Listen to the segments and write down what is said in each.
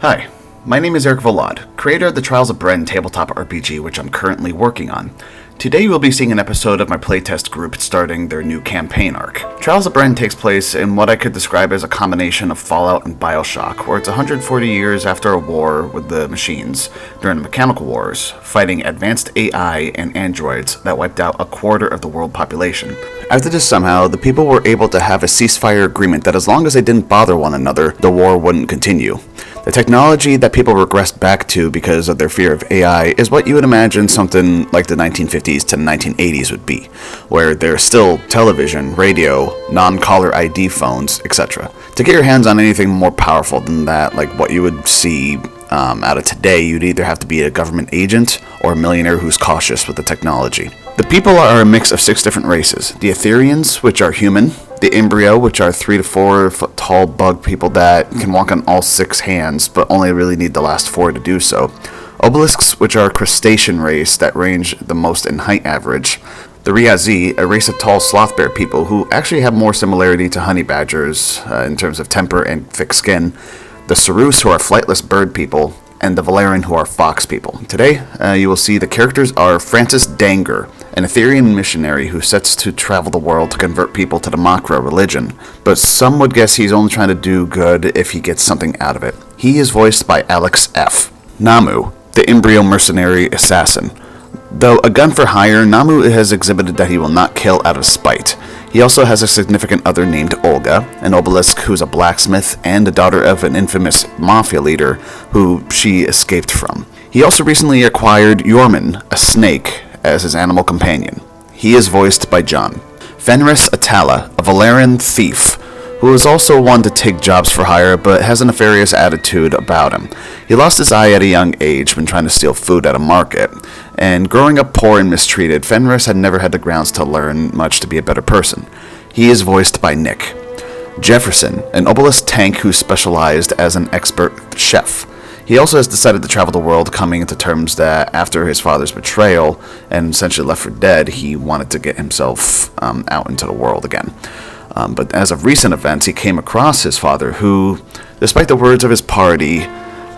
Hi, my name is Eric Volod, creator of the Trials of Bren tabletop RPG, which I'm currently working on. Today you will be seeing an episode of my playtest group starting their new campaign arc. Trials of Bren takes place in what I could describe as a combination of Fallout and Bioshock, where it's 140 years after a war with the machines during the Mechanical Wars, fighting advanced AI and androids that wiped out a quarter of the world population. After this, somehow, the people were able to have a ceasefire agreement that as long as they didn't bother one another, the war wouldn't continue. The technology that people regressed back to because of their fear of AI is what you would imagine something like the 1950s to 1980s would be, where there's still television, radio, non-caller ID phones, etc. To get your hands on anything more powerful than that, like what you would see out of today, you'd either have to be a government agent or a millionaire who's cautious with the technology. The people are a mix of 6 different races. The Etherians, which are human. The Embryo, which are 3 to 4 foot tall bug people that can walk on all 6 hands, but only really need the last 4 to do so. Obelisks, which are a crustacean race that range the most in height average. The Riazi, a race of tall sloth bear people who actually have more similarity to honey badgers in terms of temper and thick skin. The Sarus, who are flightless bird people. And the Valerian, who are fox people. Today, you will see the characters are Francis Danger, an Etherian missionary who sets to travel the world to convert people to the Makra religion, but some would guess he's only trying to do good if he gets something out of it. He is voiced by Alex F. Namu, the embryo mercenary assassin. Though a gun for hire, Namu has exhibited that he will not kill out of spite. He also has a significant other named Olga, an obelisk who's a blacksmith and the daughter of an infamous mafia leader who she escaped from. He also recently acquired Yorman, a snake, as his animal companion. He is voiced by John. Fenris Atala, a Valerian thief, who is also one to take jobs for hire but has a nefarious attitude about him. He lost his eye at a young age when trying to steal food at a market, and growing up poor and mistreated, Fenris had never had the grounds to learn much to be a better person. He is voiced by Nick. Jefferson, an obelisk tank who specialized as an expert chef. He also has decided to travel the world, coming into terms that after his father's betrayal and essentially left for dead, he wanted to get himself out into the world again. But as of recent events, he came across his father, who, despite the words of his party,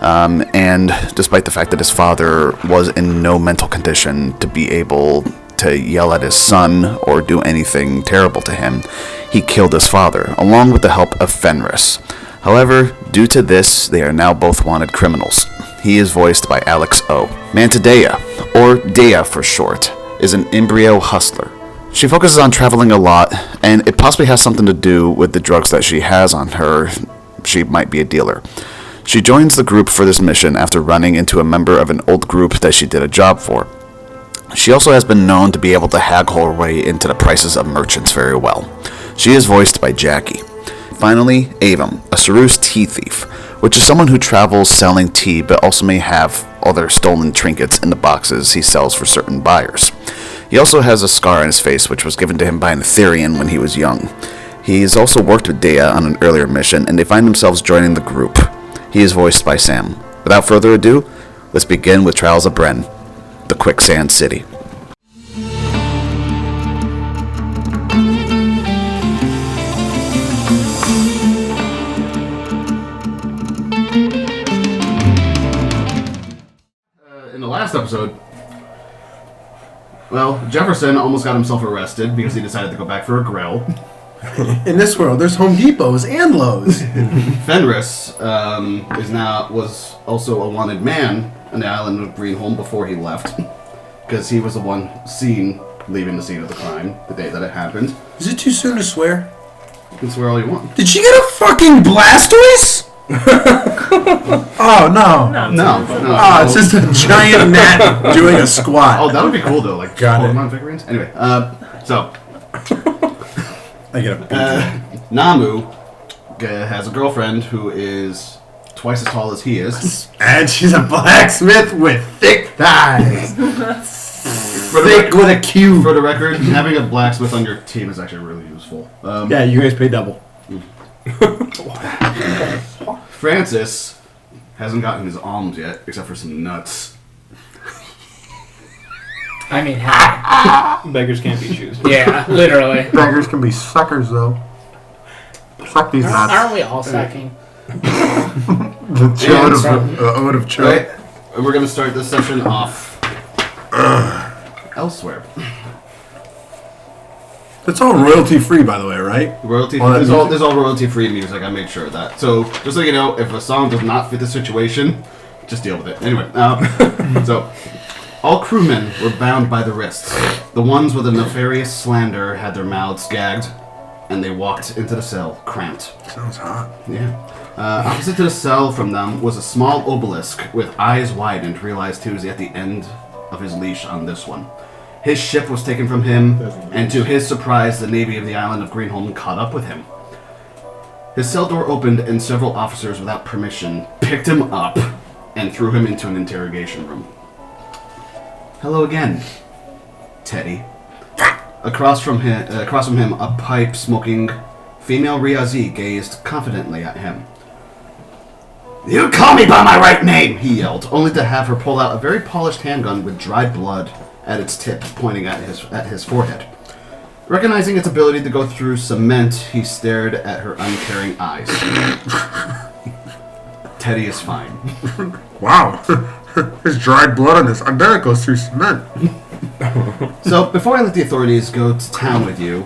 and despite the fact that his father was in no mental condition to be able to yell at his son or do anything terrible to him, he killed his father, along with the help of Fenris. However, due to this, they are now both wanted criminals. He is voiced by Alex O. Mantadea, or Dea for short, is an embryo hustler. She focuses on traveling a lot, and it possibly has something to do with the drugs that she has on her. She might be a dealer. She joins the group for this mission after running into a member of an old group that she did a job for. She also has been known to be able to haggle her way into the prices of merchants very well. She is voiced by Jackie. Finally, Avum, a Sarus tea thief, which is someone who travels selling tea but also may have other stolen trinkets in the boxes he sells for certain buyers. He also has a scar on his face which was given to him by an Etherian when he was young. He has also worked with Dea on an earlier mission, and they find themselves joining the group. He is voiced by Sam. Without further ado, let's begin with Trials of Bren, the Quicksand City. In the last episode, well, Jefferson almost got himself arrested because he decided to go back for a grill. In this world, there's Home Depots and Lowe's. Fenris was also a wanted man on the island of Greenholm before he left, because he was the one seen leaving the scene of the crime the day that it happened. Is it too soon to swear? You can swear all you want. Did she get a fucking Blastoise? Oh, no. No. Oh, it's just a giant gnat doing a squat. Oh, that would be cool though, like Pokemon figurines. Anyway, so I get a Namu has a girlfriend who is twice as tall as he is. And she's a blacksmith with thick thighs. Thick with a Q. For the record, having a blacksmith on your team is actually really useful. Yeah, you guys pay double. Francis hasn't gotten his alms yet, except for some nuts. I mean, how? Beggars can't be choosers. Yeah, literally. Beggars can be suckers, though. Suck these nuts. Aren't we all sucking? The ode of chill. Right? And we're going to start this session off elsewhere. It's all royalty free, by the way, right? There's all royalty free music. I made sure of that. So just so you know, if a song does not fit the situation, just deal with it. Anyway, so all crewmen were bound by the wrists. The ones with a nefarious slander had their mouths gagged, and they walked into the cell cramped. Sounds hot. Yeah. Opposite to the cell from them was a small obelisk with eyes widened. Realized he was at the end of his leash on this one. His ship was taken from him, and to his surprise, the Navy of the island of Greenholm caught up with him. His cell door opened, and several officers, without permission, picked him up and threw him into an interrogation room. Hello again, Teddy. Across from him, a pipe-smoking female Riazi gazed confidently at him. "You call me by my right name!" he yelled, only to have her pull out a very polished handgun with dried blood at its tip, pointing at his forehead. Recognizing its ability to go through cement, he stared at her uncaring eyes. Teddy is fine. Wow. There's dried blood on this. I bet it goes through cement. So, before I let the authorities go to town with you,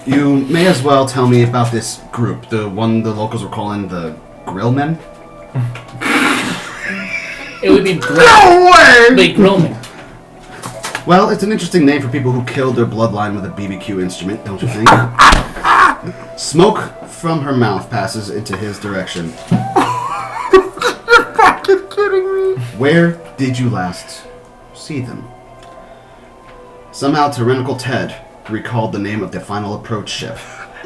you may as well tell me about this group, the one the locals were calling the Grillmen. It would be No way! Big Grillman. Well, it's an interesting name for people who killed their bloodline with a BBQ instrument, don't you think? Smoke from her mouth passes into his direction. You're fucking kidding me. Where did you last see them? Somehow Tyrannical Ted recalled the name of the final approach ship,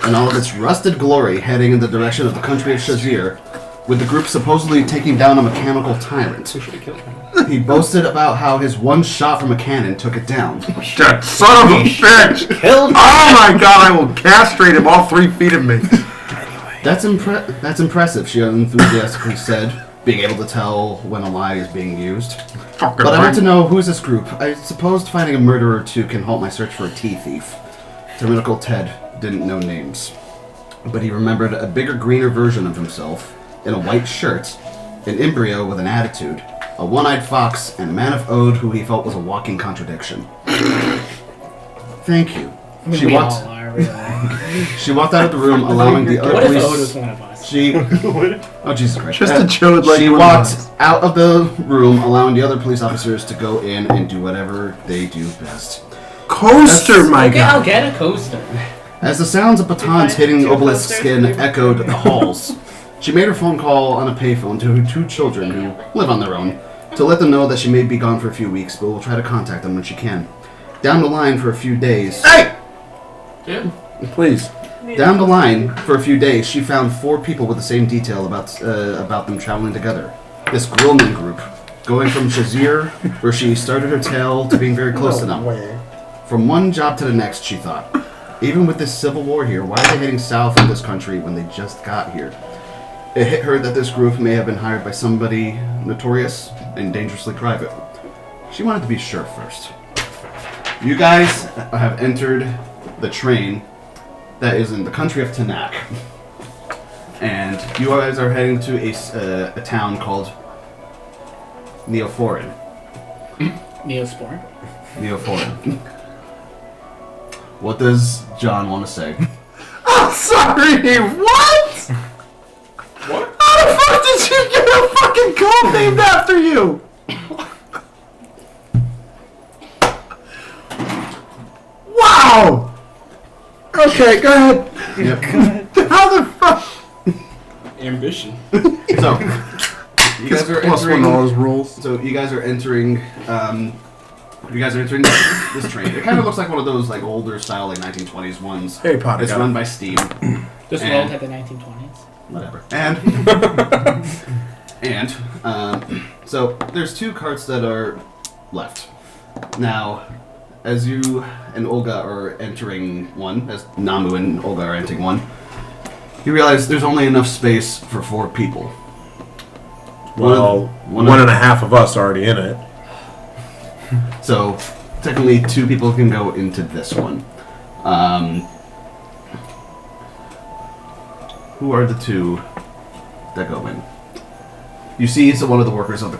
and all of its rusted glory heading in the direction of the country of Shazir, with the group supposedly taking down a mechanical tyrant. He boasted about how his one shot from a cannon took it down. That son of a bitch! Killed. Oh my god, I will castrate him all 3 feet of me. That's impressive, she enthusiastically said, being able to tell when a lie is being used. Fucking But I want to know, who's this group? I suppose finding a murderer or two can halt my search for a tea thief. Tyrannical Ted didn't know names, but he remembered a bigger, greener version of himself in a white shirt, an embryo with an attitude, a one-eyed fox, and a man of Ode who he felt was a walking contradiction. Thank you. I mean, we all are, really. She walked out of the room, allowing the other What if police... Ode was one of us? Oh, Jesus Christ. Just a chilled like She one of walked us. out of the room, allowing the other police officers to go in and do whatever they do best. Coaster, my Okay, god. I'll get a coaster. As the sounds of batons hitting the obelisk's skin echoed the halls, she made her phone call on a payphone to her 2 children who live on their own to let them know that she may be gone for a few weeks, but will try to contact them when she can. Down the line for a few days... Hey! Yeah. Please. Down the line, for a few days, she found 4 people with the same detail about them traveling together. This Grillman group, going from Shazir, where she started her tale, to being very close to them. From one job to the next, she thought. Even with this civil war here, why are they heading south in this country when they just got here? It hit her that this group may have been hired by somebody notorious and dangerously private. She wanted to be sure first. You guys have entered the train that is in the country of Tanak. And you guys are heading to a town called Neophorin. Neospore. Neophorin. What does John want to say? I'm sorry, what? What? How the fuck did you get a fucking code named after you? Wow! Okay, go ahead. Yep. How the fuck? Ambition. So, you guys are Plus entering. one of those rules. So you guys are entering. You guys are entering this train. It kind of looks like one of those like older style like 1920s ones. Harry Potter. It's got run it. by Steam. This And- world had the 1920s. Whatever. And so there's 2 carts that are left. Now, as you and Olga are entering one, as Namu and Olga are entering one, you realize there's only enough space for 4 people. Well, one and a half of us already in it. So technically 2 people can go into this one. Who are the 2 that go in? You see, so one of the workers of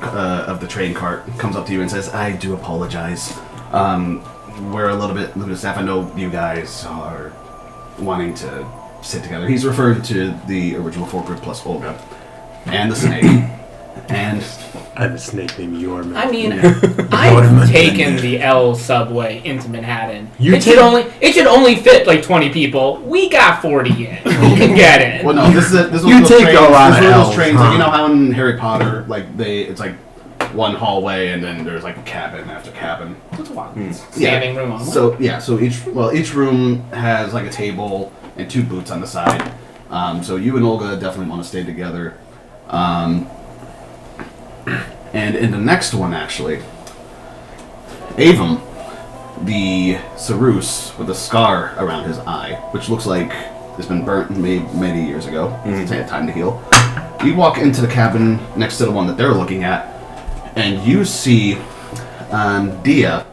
the train cart comes up to you and says, "I do apologize. We're a little bit limited staff. I know you guys are wanting to sit together." He's referred to the original 4 group plus Olga and the snake. And I have a snake named Yorman. I mean, I've taken the L subway into Manhattan. It should only fit like 20 people. We got 40 in. We can get in. well, no, this is You take a lot of those L's, trains. huh? Like, you know how in Harry Potter, like it's like one hallway and then there's like a cabin after cabin. What's one? Standing room only. So each room has like a table and 2 booths on the side. So you and Olga definitely want to stay together. And in the next one, actually, Avum, the Sarus with a scar around his eye, which looks like it's been burnt many years ago. It's had time to heal. You walk into the cabin next to the one that they're looking at, and you see Dia,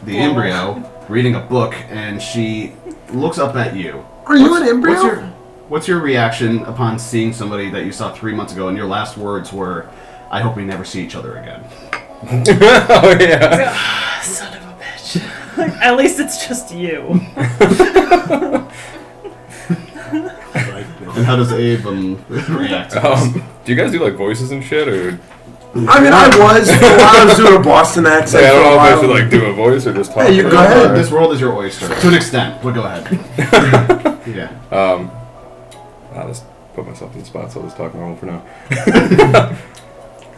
the embryo, reading a book, and she looks up at you. Are you an embryo? What's your reaction upon seeing somebody that you saw 3 months ago, and your last words were, "I hope we never see each other again"? Oh yeah. Son of a bitch. At least it's just you. And how does Abe react to this? Do you guys do like voices and shit, or I mean, I was doing a Boston accent. I don't for a know if I while. should like do a voice or just talk. Hey, you go ahead. This world is your oyster, to an extent. But go ahead. Yeah. I'll just put myself in the spot, so I'll just talk normal for now.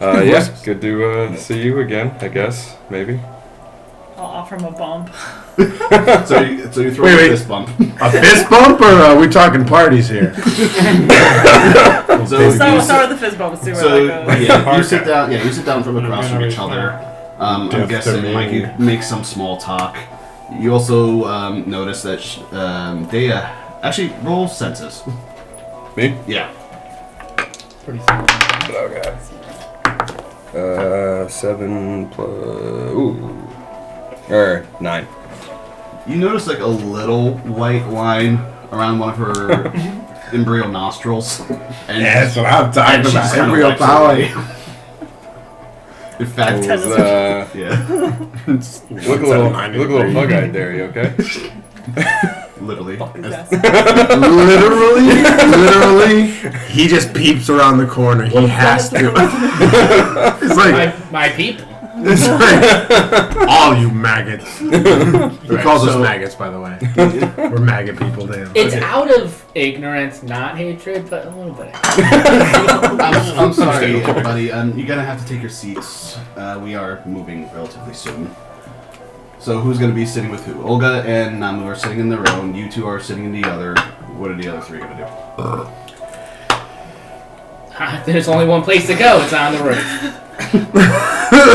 Yeah, good to see you again, I guess, maybe. I'll offer him a bump. So you throw Wait. a fist bump. A fist bump, or are we talking parties here? So Start with the fist bump and see where that goes. yeah, you sit down. Yeah, you sit down from across from each other. I'm Deaf to guessing me. like you make some small talk. You also notice that Dea actually rolls senses. Me? Yeah. Pretty simple. Oh god. 7 plus 9. You notice like a little white line around one of her embryo nostrils. And Yeah, that's what I'm talking and she about. just kinda Embryo wipes power. away. In fact, yeah, Look a little bug-eyed there. You okay? literally. Literally, he just peeps around the corner. He has to. It's like, My people. it's like all you maggots. He calls us so- maggots, by the way. We're maggot people, damn. It's out of ignorance, not hatred, but a little bit. I'm sorry, everybody. You're gonna have to take your seats. We are moving relatively soon. So who's gonna be sitting with who? Olga and Namu are sitting in their own. You 2 are sitting in the other. What are the other 3 gonna do? There's only one place to go. It's on the roof. You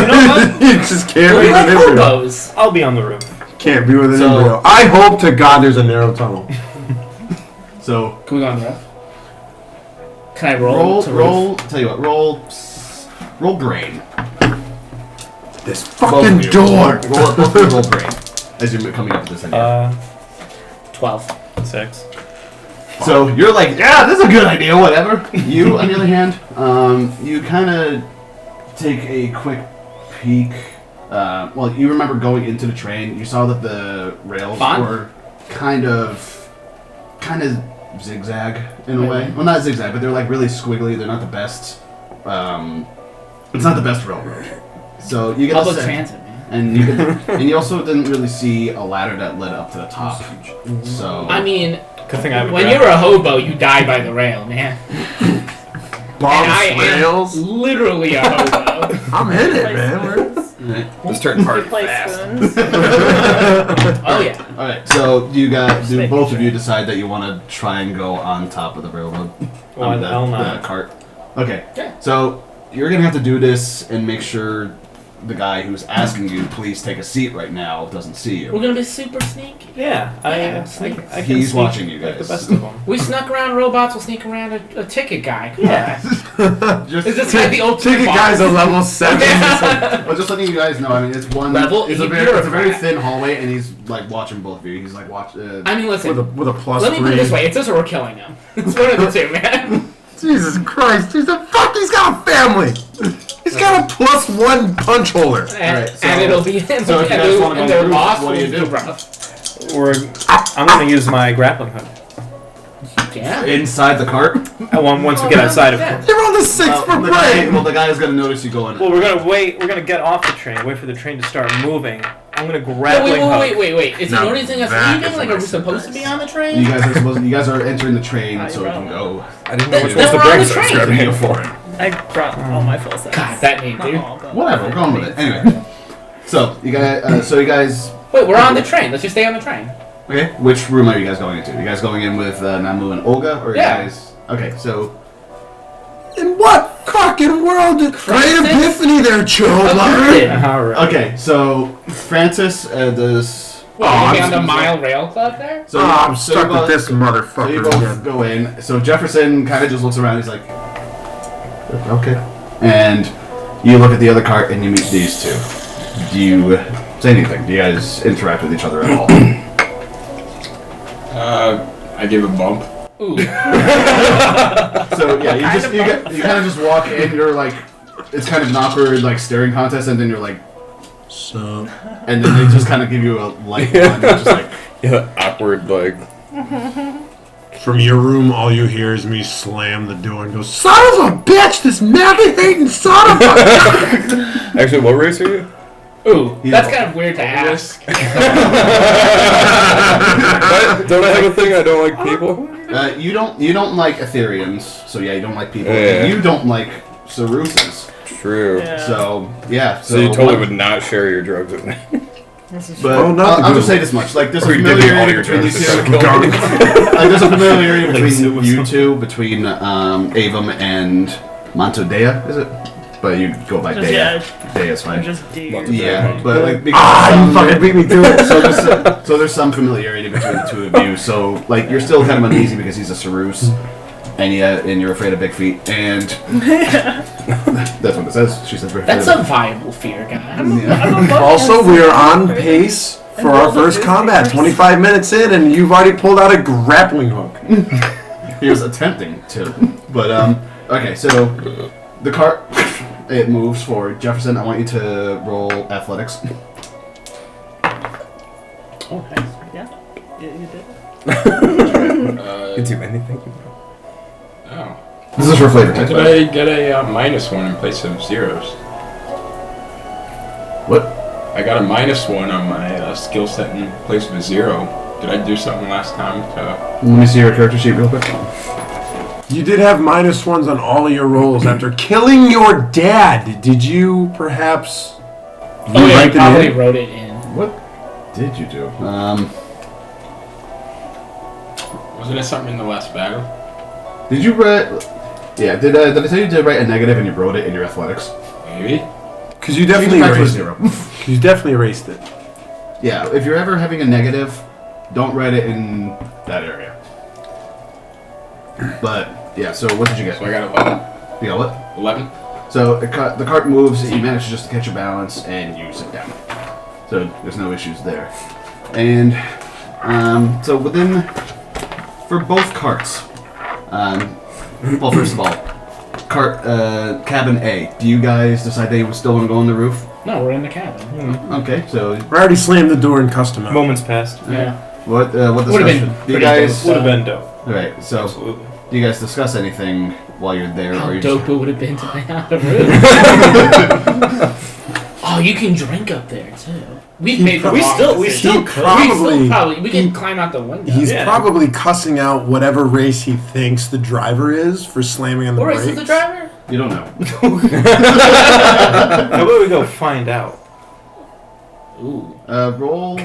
know what? You just can't We're be with like an embryo. hobos. I'll be on the roof. Can't be with an So- embryo. I hope to God there's a narrow tunnel. So Can we go on the roof? Can I roll? roll. Tell you what, roll brain. This Both fucking of you. door. Roll brain as you're coming up with this idea. 12. 6. So you're like, yeah, this is a good idea, whatever. You, on the other hand, you kind of take a quick peek. Well, you remember going into the train. You saw that the rails Fun? were kind of zigzag in a way. Well, not zigzag, but they're like really squiggly. They're not the best. It's not the best railroad. So you get a Public sense. transit, man. And you and you also didn't really see a ladder that led up to the top. So I mean, Good thing I have a when grab. you're a hobo, you die by the rail, man. Bomb And I am rails. literally a hobo. I'm in it, man. This turned hard Play fast. spoons. Oh yeah. all right. So do both of you decide that you want to try and go on top of the railroad? Why the hell the not? cart. Okay. Yeah. So you're gonna have to do this and make sure the guy who's asking you, please take a seat right now, doesn't see you. We're gonna be super sneaky. Yeah, Yeah, I can He's sneak watching you like guys. the best of them. We snuck around robots. We'll sneak around a ticket guy. Come Yeah. on. Just, Is this like the ultimate Ticket boss? guy's a level 7. well, just letting you guys know. I mean, it's one Level It's a eight very bureaucrat. thin hallway, and he's like watching both of you. He's like I mean, listen. with a plus Let me 3. put it this way: it's us or we're killing him. It's one of the two, man. Jesus Christ! He's got a family. He's got a +1 punch holder. And, Alright, so- and it'll be him. so if you guys wanna go and their through, boss what do you will do? rough. I'm going to use my grappling hook. Yeah. Inside the cart? Once we get outside, of course. You're on the 6 for break. The guy is going to notice you going. Well, we're going to wait. We're going to get off the train, wait for the train to start moving. I'm going to No, grappling hook. wait. Is he Now noticing us that leaving? is Like, what are we I supposed to be on the train? You guys are entering the train, so we can go. I didn't know which Then ones to we're on bring, the so I was train. grabbing it for. I brought all my full sets. God, that name, Not dude. all, but Whatever, we're going with it. Anyway. So, you guys... Wait, we're on the train. Let's just stay on the train. Okay, which room are you guys going into? You guys going in with Namu and Olga, or Yeah. you guys... Okay, so... In what fucking world did Great Francis? Epiphany there, Joe? Agreed. All right. Okay, so Francis does... What, Oh, you I'm be on the just- Mile Rail Club there? So I'm so stuck you with both- this So you motherfucker both again. go in. So Jefferson kind of just looks around. He's like, okay. And you look at the other cart and you meet these two. Do you say anything? Do you guys interact with each other at all? I give a bump. Ooh. So yeah, you kind of just walk in. You're like, it's kind of an awkward like staring contest, and then you're like, So, and then they just kind of give you a light one, just like. Yeah, awkward, like. from your room, all you hear is me slam the door and go, "Son of a bitch! This maggot-hating son of a..." Actually, what race are you? Ooh, He's that's a- kind of weird to ask. Don't I have a thing I don't like people? You don't like Ethereums, so yeah, you don't like people. Yeah. You don't like Cerusas. True. Yeah. So yeah, So you totally would not share your drugs with me. This is But Oh, not the I'll good just say this much: like there's a Or you did all familiarity your between drugs these to two. try to kill me. There's a familiarity Like between suicide. you two, between Avum and Montodea, is it? But you go by just, Dea. yeah, Dea is fine. just D. Yeah, but like because You fucking beat me to it. so there's some familiarity between the two of you. So like you're still kind of uneasy because he's a Cerus, and you're afraid of big feet, and that's what it says. She says we're afraid That's of a viable fear, guy. Yeah. Also, we are on pace for our first combat. 25 minutes in, and you've already pulled out a grappling hook. He was attempting to, but okay. So the cart it moves forward. Jefferson, I want you to roll athletics. Okay. Yeah. You did. You can do anything you want. Oh. This is for flavor text. Did I get a -1 in place of zeros? What? I got a -1 on my skill set in place of a 0. Did I do something last time to... Let me see your character sheet real quick. You did have -1s on all of your rolls after killing your dad. Did you perhaps Oh, yeah, you write it probably in? wrote it in. What did you do? Wasn't it something in the last battle? Did you write? Yeah. Did I tell you to write a negative and you wrote it in your athletics? Maybe. Because you definitely Change it back to a erased it. zero. You definitely erased it. Yeah. If you're ever having a negative, don't write it in that area. But yeah. So what did you get? So I got 11. You got what? 11? So the cart moves, you manage just to catch your balance, and you sit down. So there's no issues there. And so for both carts, well, first of all, cabin A, do you guys decide they still want to go on the roof? No, we're in the cabin. Okay, so I already slammed the door and custom out. Moments passed. Yeah. what Would've discussion? been Do you pretty guys? Would have been dope. Alright, so Absolutely. do you guys discuss anything while you're there? How or you dope it would have been to lay on the roof. Oh, you can drink up there too. We've made the we wrong still- we decision. still probably- we can climb out the window. He's Yeah. probably cussing out whatever race he thinks the driver is for slamming on the Or brakes. is it the driver? You don't know. How about we go find out? Ooh. Roll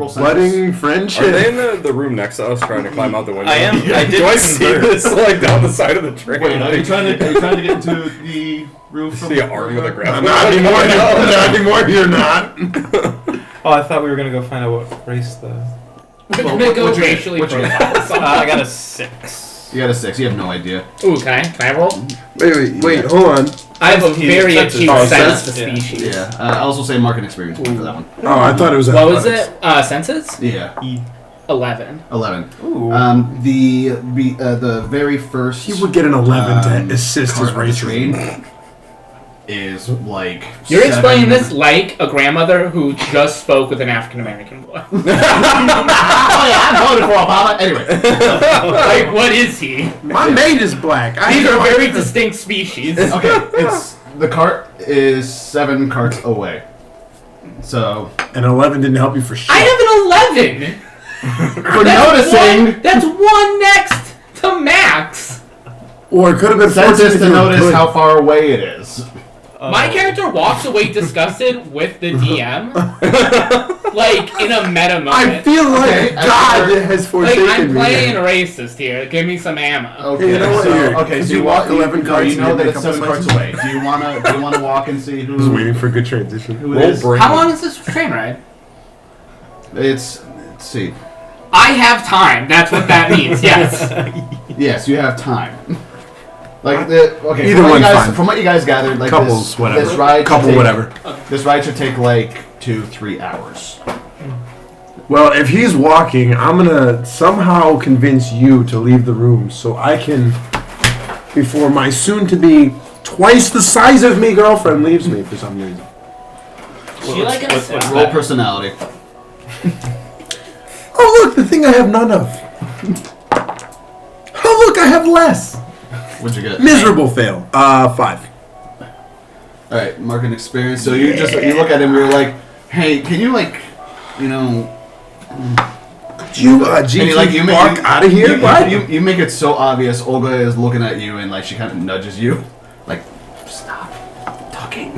science. Wedding Are friendship. they in the room next to us trying to climb out the window? I am. I did Do I see convert. this like down the side of the train? Wait, are you trying to get into the roof? See an arm with a grapple? Not anymore. Not anymore. You're not. Oh, I thought we were gonna go find out what race the. We're Well, gonna go what'd you get? racially What'd you get? profile something. I got a 6. You got a 6. You have no idea. Ooh, can I roll? Wait. Hold on. I have a very senses. acute Oh, sense sense? to Yeah. species. Yeah. I also say market experience point for that one. Oh, I thought it was. What was athletics. it? Senses? Yeah. 11. 11. The very first. He would get an 11 to assist his racism. train is like. You're explaining this like a grandmother who just spoke with an African American boy. Oh yeah, I voted for Obama. Anyway, Like, what is he? My maid is black. These are very distinct species. okay, the cart is 7 carts away. So An 11 didn't help you for shit. I have an 11. for noticing. That's one next to Max. Or it could have been Census 14 if to you were notice good. how far away it is. My character walks away disgusted with the DM, like in a meta moment. I feel like God has like forsaken I'm me. playing racist here. Give me some ammo. Okay, you know what, here, okay, so you walk 11 carts you and know you that make it's a couple 7 carts slices? away. Do you wanna walk and see who? I was waiting for a good transition. Who it is? How long is this train ride? Let's see. I have time. That's what that means. Yes. Yes, you have time. Like okay, Either one's fine. From what you guys gathered, like Couples, whatever. This ride, Couple, should take, whatever. This ride should take like 2-3 hours. Well, if he's walking, I'm gonna somehow convince you to leave the room so I can, before my soon-to-be twice the size of me girlfriend leaves me for some reason. She like Let's roll personality. Oh look, the thing I have none of. Oh look, I have less. What'd you get? Miserable fail. 5. All right, mark an experience. So you look at him. You're like, hey, can you like, you know. You, GT, like, you walk out of here? What? You make it so obvious. Olga is looking at you and like she kind of nudges you, like, stop talking.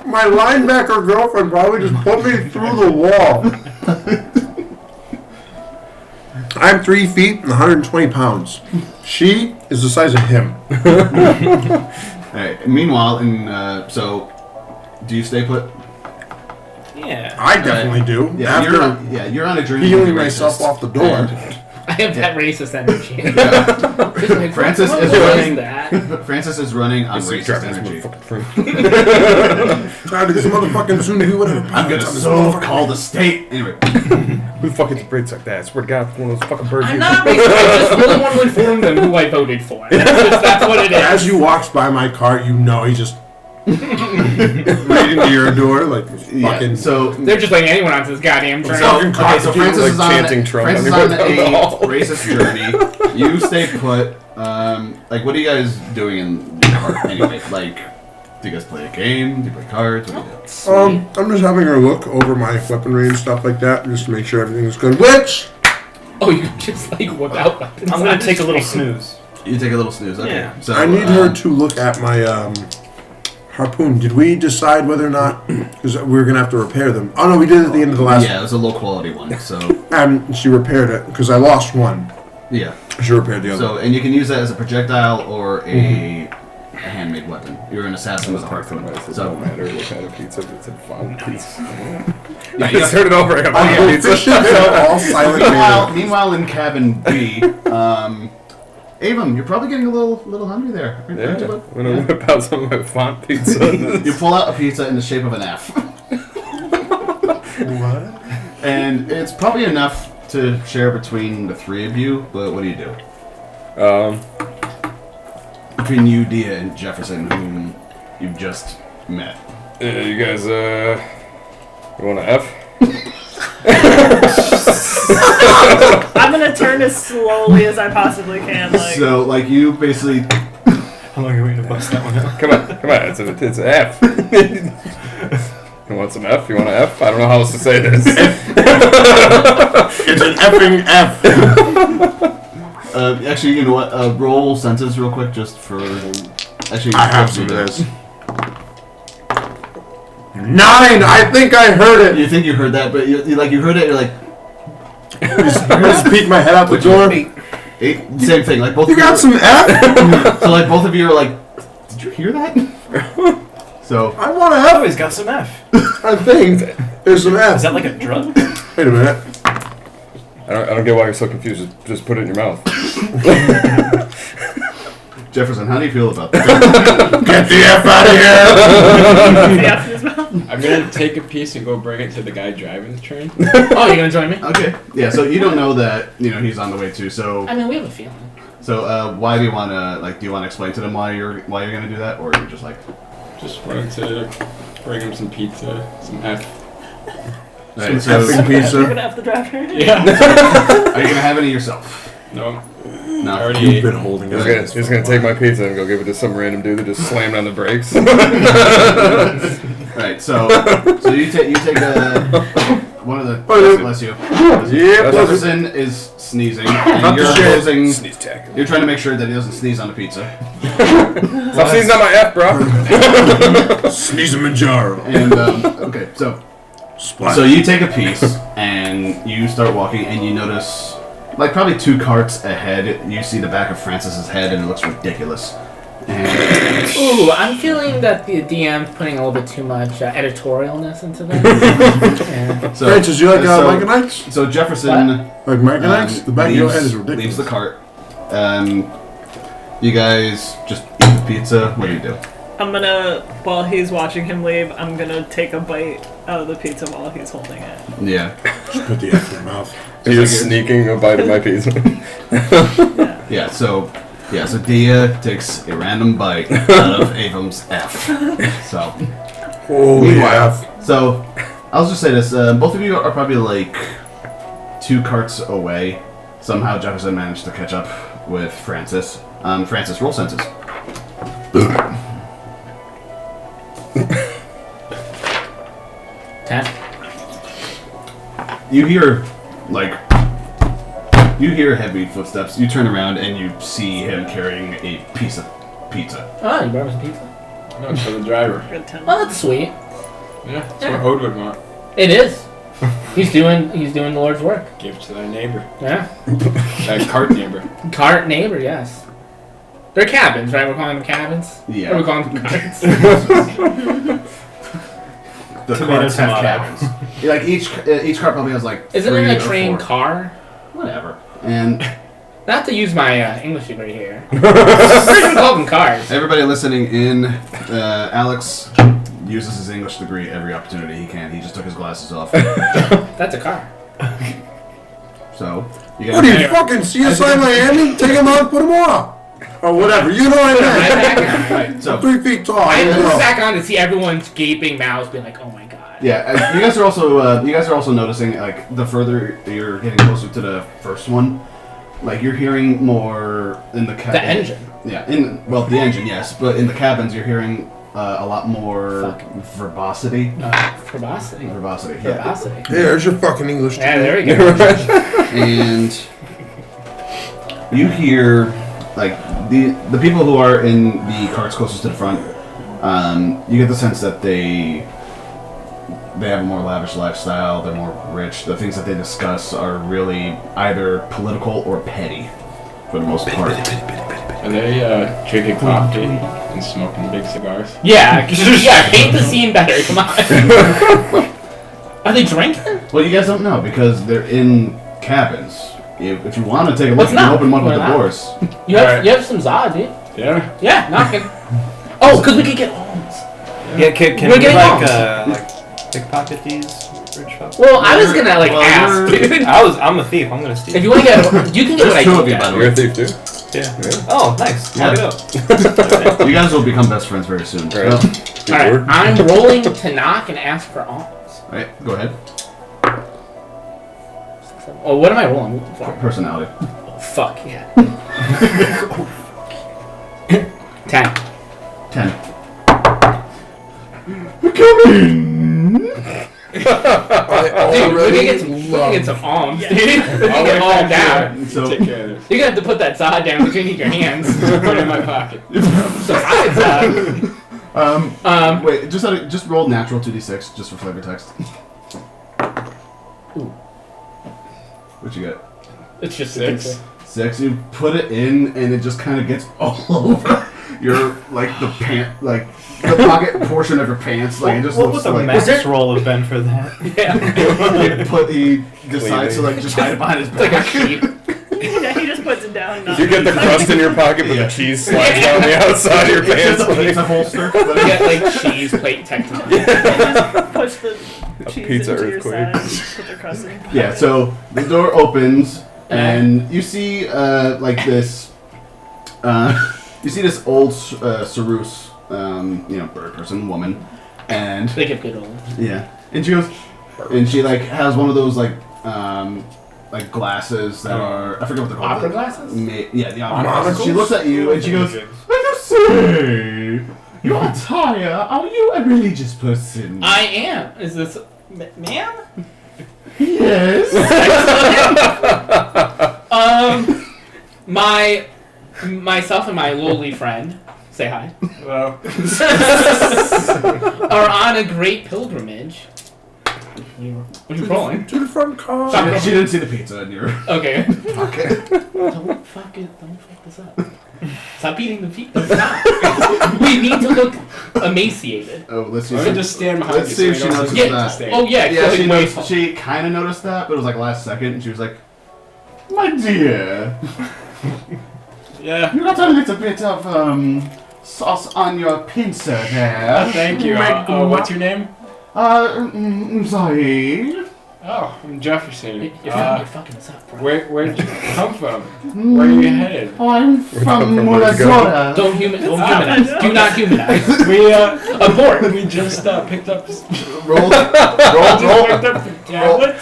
My linebacker girlfriend probably just put me through the wall. I'm 3 feet and 120 pounds. She is the size of him. All right. Meanwhile, so, do you stay put? Yeah. I definitely do. Yeah, After you're on a journey. healing to be myself racist. off the door. I have that racist energy. Yeah. Francis What is was running. that? Francis is running on So you racist drive this energy. motherfucking free. Tired of this motherfucking soon to be whatever. I'm gonna so call the state. Anyway, Who the fuck gets braids like that? I swear to God, it's one of those fucking birds. I'm not racist. I just really want to inform them who I voted for. That's what it is. As you walks by my cart, you know he just right into your door like yeah. fucking. So They're just letting anyone onto this goddamn train. So, okay, so Francis like is on, chanting Trump Francis is on on your a way down the hall. racist journey. You stay put. Like, what are you guys doing in the park anyway? Like, do you guys play a game? Do you play cards? What do you do? I'm just having her look over my weaponry and stuff like that, just to make sure everything's good. Which Oh, you just like whip out weapons. I'm gonna take a little snooze. You take a little snooze. Okay. Yeah. So I need her to look at my harpoon. Did we decide whether or not? Because we were gonna have to repair them. Oh no, we did it at the end of the last. Yeah, it was a low quality one. So She repaired it because I lost one. yeah. She repaired the other. So and you can use that as a projectile or a handmade weapon. You're an assassin with a harpoon. It So don't matter what kind of pizza. It's a fun pizza. yeah, Just turn it over. I got my pizza. all silent. meanwhile, in cabin B, Avon, you're probably getting a little hungry there. Aren't you, Yeah, bud? I'm gonna whip out some of my font pizza. You pull out a pizza in the shape of an F. What? And it's probably enough to share between the 3 of you, but what do you do? Between you, Dia, and Jefferson, whom you've just met. You guys, you want an F? I'm gonna turn as slowly as I possibly can. Like, So, like, you basically... How long are we to bust that one out? Come on, it's an F. You want some F? You want an F? I don't know how else to say this. It's an effing F. Actually, you know what? Roll senses real quick, just for... Actually, I have some of this. 9! I think I heard it. You think you heard that, but you heard it, you're like... Just peek my head out the door. 8? Same thing, like both You of got some F? So, like, both of you are like, did you hear that? So... I want an oh, F. he's got some F. I think there's some F. Is that like a drug? Wait a minute. I don't get why you're so confused. Just put it in your mouth. Jefferson, how do you feel about that? Get the F out of here. The F in his mouth. I'm gonna take a piece and go bring it to the guy driving the train. Oh, you're gonna join me? Okay. Yeah. So you don't know that he's on the way too. So I mean, we have a feeling. so why do you want to do you want to explain to them why you're gonna do that, or you're just like Just wanted to bring him some pizza, some F. right, Some effing You're pizza. gonna have the driver. Yeah. are you gonna have any yourself? No. No. I already You've ate. been holding He's gonna take my pizza and go give it to some random dude that just slammed on the brakes. Right. So you take one of the bless you. Yeah, Jefferson is sneezing, and Not you're the shit. closing. Sneeze tech. You're trying to make sure that he doesn't sneeze on the pizza. Stop sneezing on my F, bro. Sneeze a Manjaro. And okay, so you take a piece and you start walking, and you notice, like probably 2 carts ahead, you see the back of Francis's head, and it looks ridiculous. And Ooh, I'm feeling that the DM's putting a little bit too much editorialness into this. Yeah. so, Francis, you like so- Mechanites? So Jefferson Like Mechanites? The back of your head is ridiculous. leaves the cart. You guys just eat the pizza. What do you do? I'm gonna, while he's watching him leave, I'm gonna take a bite out of the pizza while he's holding it. Yeah. Just put the F in your mouth. He's just sneaking a bite of my pizza. Yeah, so Dia takes a random bite out of Avum's F. So Holy meanwhile, F. so I'll just say this: both of you are probably like 2 carts away. Somehow Jefferson managed to catch up with Francis. Francis, roll senses. 10. You hear heavy footsteps. You turn around and you see him carrying a piece of pizza. Oh, you brought me some pizza? No, for the driver. Good 10. Oh, that's sweet. Yeah, that's what Ode would want. It is. He's doing the Lord's work. Give to thy neighbor. Yeah. That cart neighbor. Cart neighbor, yes. They're cabins, right? We're calling them cabins? Yeah. Or we're calling them carts? The Tomato, carts have tomato. cabins. Like each cart probably has like Isn't 3 it or a train 4. car? Whatever. And Not to use my English degree here. We're just call them cars. everybody listening in, Alex uses his English degree every opportunity he can. He just took his glasses off. That's a car. So you What are you guys. fucking CSI Miami? Take him out, put him off. Or whatever. You know what Right I meant. back on. Right, so 3 feet tall. I put Go. this back on to see everyone's gaping mouths being like, oh my god. yeah, you guys are also noticing, like, the further you're getting closer to the first one, like you're hearing more in the cabin. The engine. Yeah, the engine, yes, but in the cabins you're hearing a lot more verbosity. Verbosity. Verbosity. Yeah. Verbosity. There's your fucking English. Yeah, there we go. And you hear, like, the people who are in the carts closest to the front, you get the sense that they have a more lavish lifestyle, they're more rich. The things that they discuss are really either political or petty, for the most part. Are they drinking coffee and smoking big cigars? Yeah, paint the scene better. Come on. Are they drinking? Well, you guys don't know, because they're in cabins. If you want to take a look, What's you can not? open one with Why the not? doors. You have some Zod, dude. Yeah. Yeah, knocking. Oh, because we could get alms. Yeah, can We're we getting like pickpocket these rich folks? Well, I was gonna ask, dude. I'm a thief. I'm gonna steal. If you want to get, you can get what I There's 2 can of you, by get. the You're a way. thief too? Yeah. Oh, nice. Yeah. Lock it up. You guys will become best friends very soon. Right. Well, Good All right, word. I'm rolling to knock and ask for alms. alright, go ahead. Oh, what am I rolling for? Personality. Oh, fuck yeah. 10. 10. Dude, we're gonna get some alms, dude. We're gonna get all down. So, Take care of this. You're gonna have to put that Zod down between your hands. Put it in my pocket. So I Zod. wait, just roll natural 2d6 just for flavor text. Ooh. What you got? It's just 6. 6. You put it in, and it just kind of gets all over your the pocket portion of your pants. Like it just What would looks the like. max roll have been for that? Yeah. He decides to like just hide it behind his It's like a back. sheep. Yeah, he just puts it down. You get the crust in your pocket, but the cheese slides down the outside of your pants. It's a holster. You get like cheese plate tectonic. Just push the cheese pizza into earthquake. your side. Put the crust in your pocket. Yeah, so the door opens, and you see like this. You see this old Sarus, bird person, woman, and Think of good old. yeah, and she goes, and she like has one of those like glasses that are I forget what they're called. Opera glasses? Yeah, the opera glasses. Monocles? She looks at you and she goes, "I say, your attire. Are you a religious person?" I am. Is this ma'am? Yes. Myself and my lowly friend, say hi, Hello. are on a great pilgrimage. What are you rolling? To the front car. She didn't see the pizza in your Okay. pocket. Don't fuck this up. Stop eating the pizza. Stop. We need to look emaciated. Oh, let's see. I'm gonna just stand behind Let's you. see if so she you don't notices have to that. stay. Oh yeah, Yeah, Chloe she Waits. noticed, she kind of noticed that, but it was like last second, and she was like, "My dear, Yeah. you got a little bit of sauce on your pincer there." Thank you. What's your name? Sorry. Oh, I'm Jefferson. You're fucking this up, bro. Where'd you come from? Where are you headed? I'm from from where to go. Mulazora. Don't humanize. Do not humanize. We Abort. we just picked up. Roll, Picked up the tablet.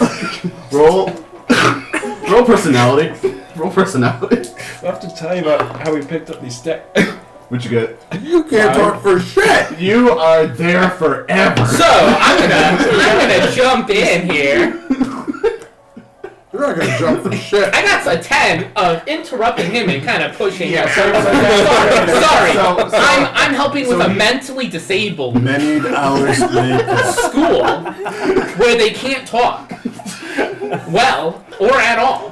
roll personality. Roll personality. I have to tell you about how we picked up these steps. What you get? You can't talk for shit. You are there forever. So I'm gonna jump in here. You're not gonna jump for shit. I got a 10 of interrupting him and kind of pushing him. So- Sorry. so- I'm helping with so a he- mentally disabled Many hours later. school where they can't talk well or at all.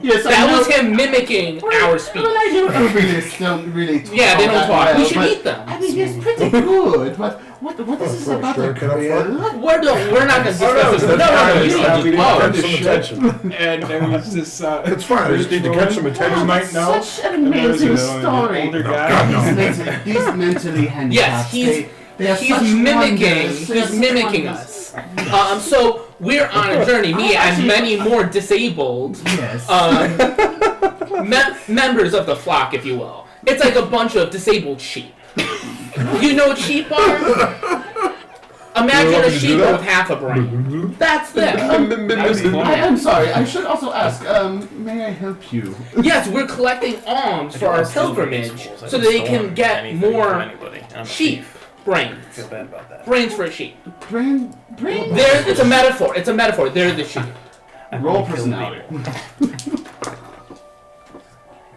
Yes, That was him mimicking our speech. Well, I know Obelis don't really talk. Yeah, they don't that talk. well, We should but- eat them. I mean, it's pretty good, but what is this about Sure, a can I grill? We're not gonna discuss this. No, you need to. Oh, Some attention. And there was this. It's fine. I just need to catch some attention. You might know. Such an amazing story. Older guy. He's mentally handicapped. yes, They are he's such mimicking. wonders. He's mimicking us. So we're on a journey. Me and many more disabled Yes. members of the flock, if you will. It's like a bunch of disabled sheep. You know what sheep are? Imagine a sheep with half a brain. That's them. I'm sorry. I should also ask. May I help you? Yes, we're collecting alms for our pilgrimage so they can get more sheep brains. Feel bad about that. Brains for a sheep. Brain. It's a metaphor. It's a metaphor. They're the sheep. Roll personality.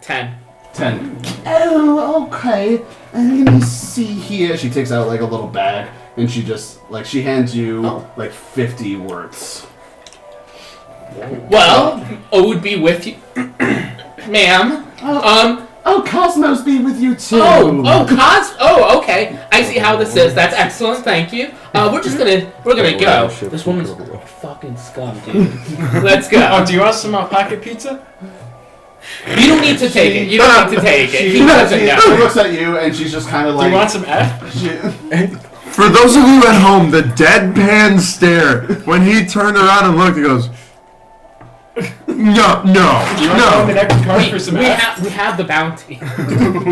10. 10. Oh, okay. Let me see here. She takes out like a little bag and she just she hands you like 50 words. Well, would be with you, ma'am. Oh, Cosmos be with you too. Okay. I see how this is. That's excellent. Thank you. We're gonna go. This woman's a fucking scum, dude. Let's go. Oh, do you want some pocket pizza? You don't need to take it. You don't need to take it. He She doesn't know. looks at you and she's just kind of Do like. you want some F? For those of you at home, the deadpan stare when he turned around and looked, he goes, "No, Do you want to go in the no." next card for some We F? have the bounty.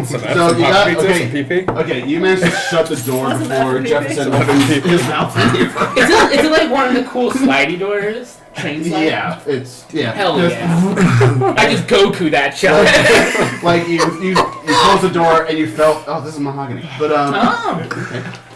So you got okay. PP? Okay, you managed to shut the door Wasn't before that Jefferson creepy? opens his mouth. Is it like one of the cool slidey doors? Train slide? Yeah, Hell yeah. I just Goku that shit. Like you close the door and you felt, oh, this is mahogany. But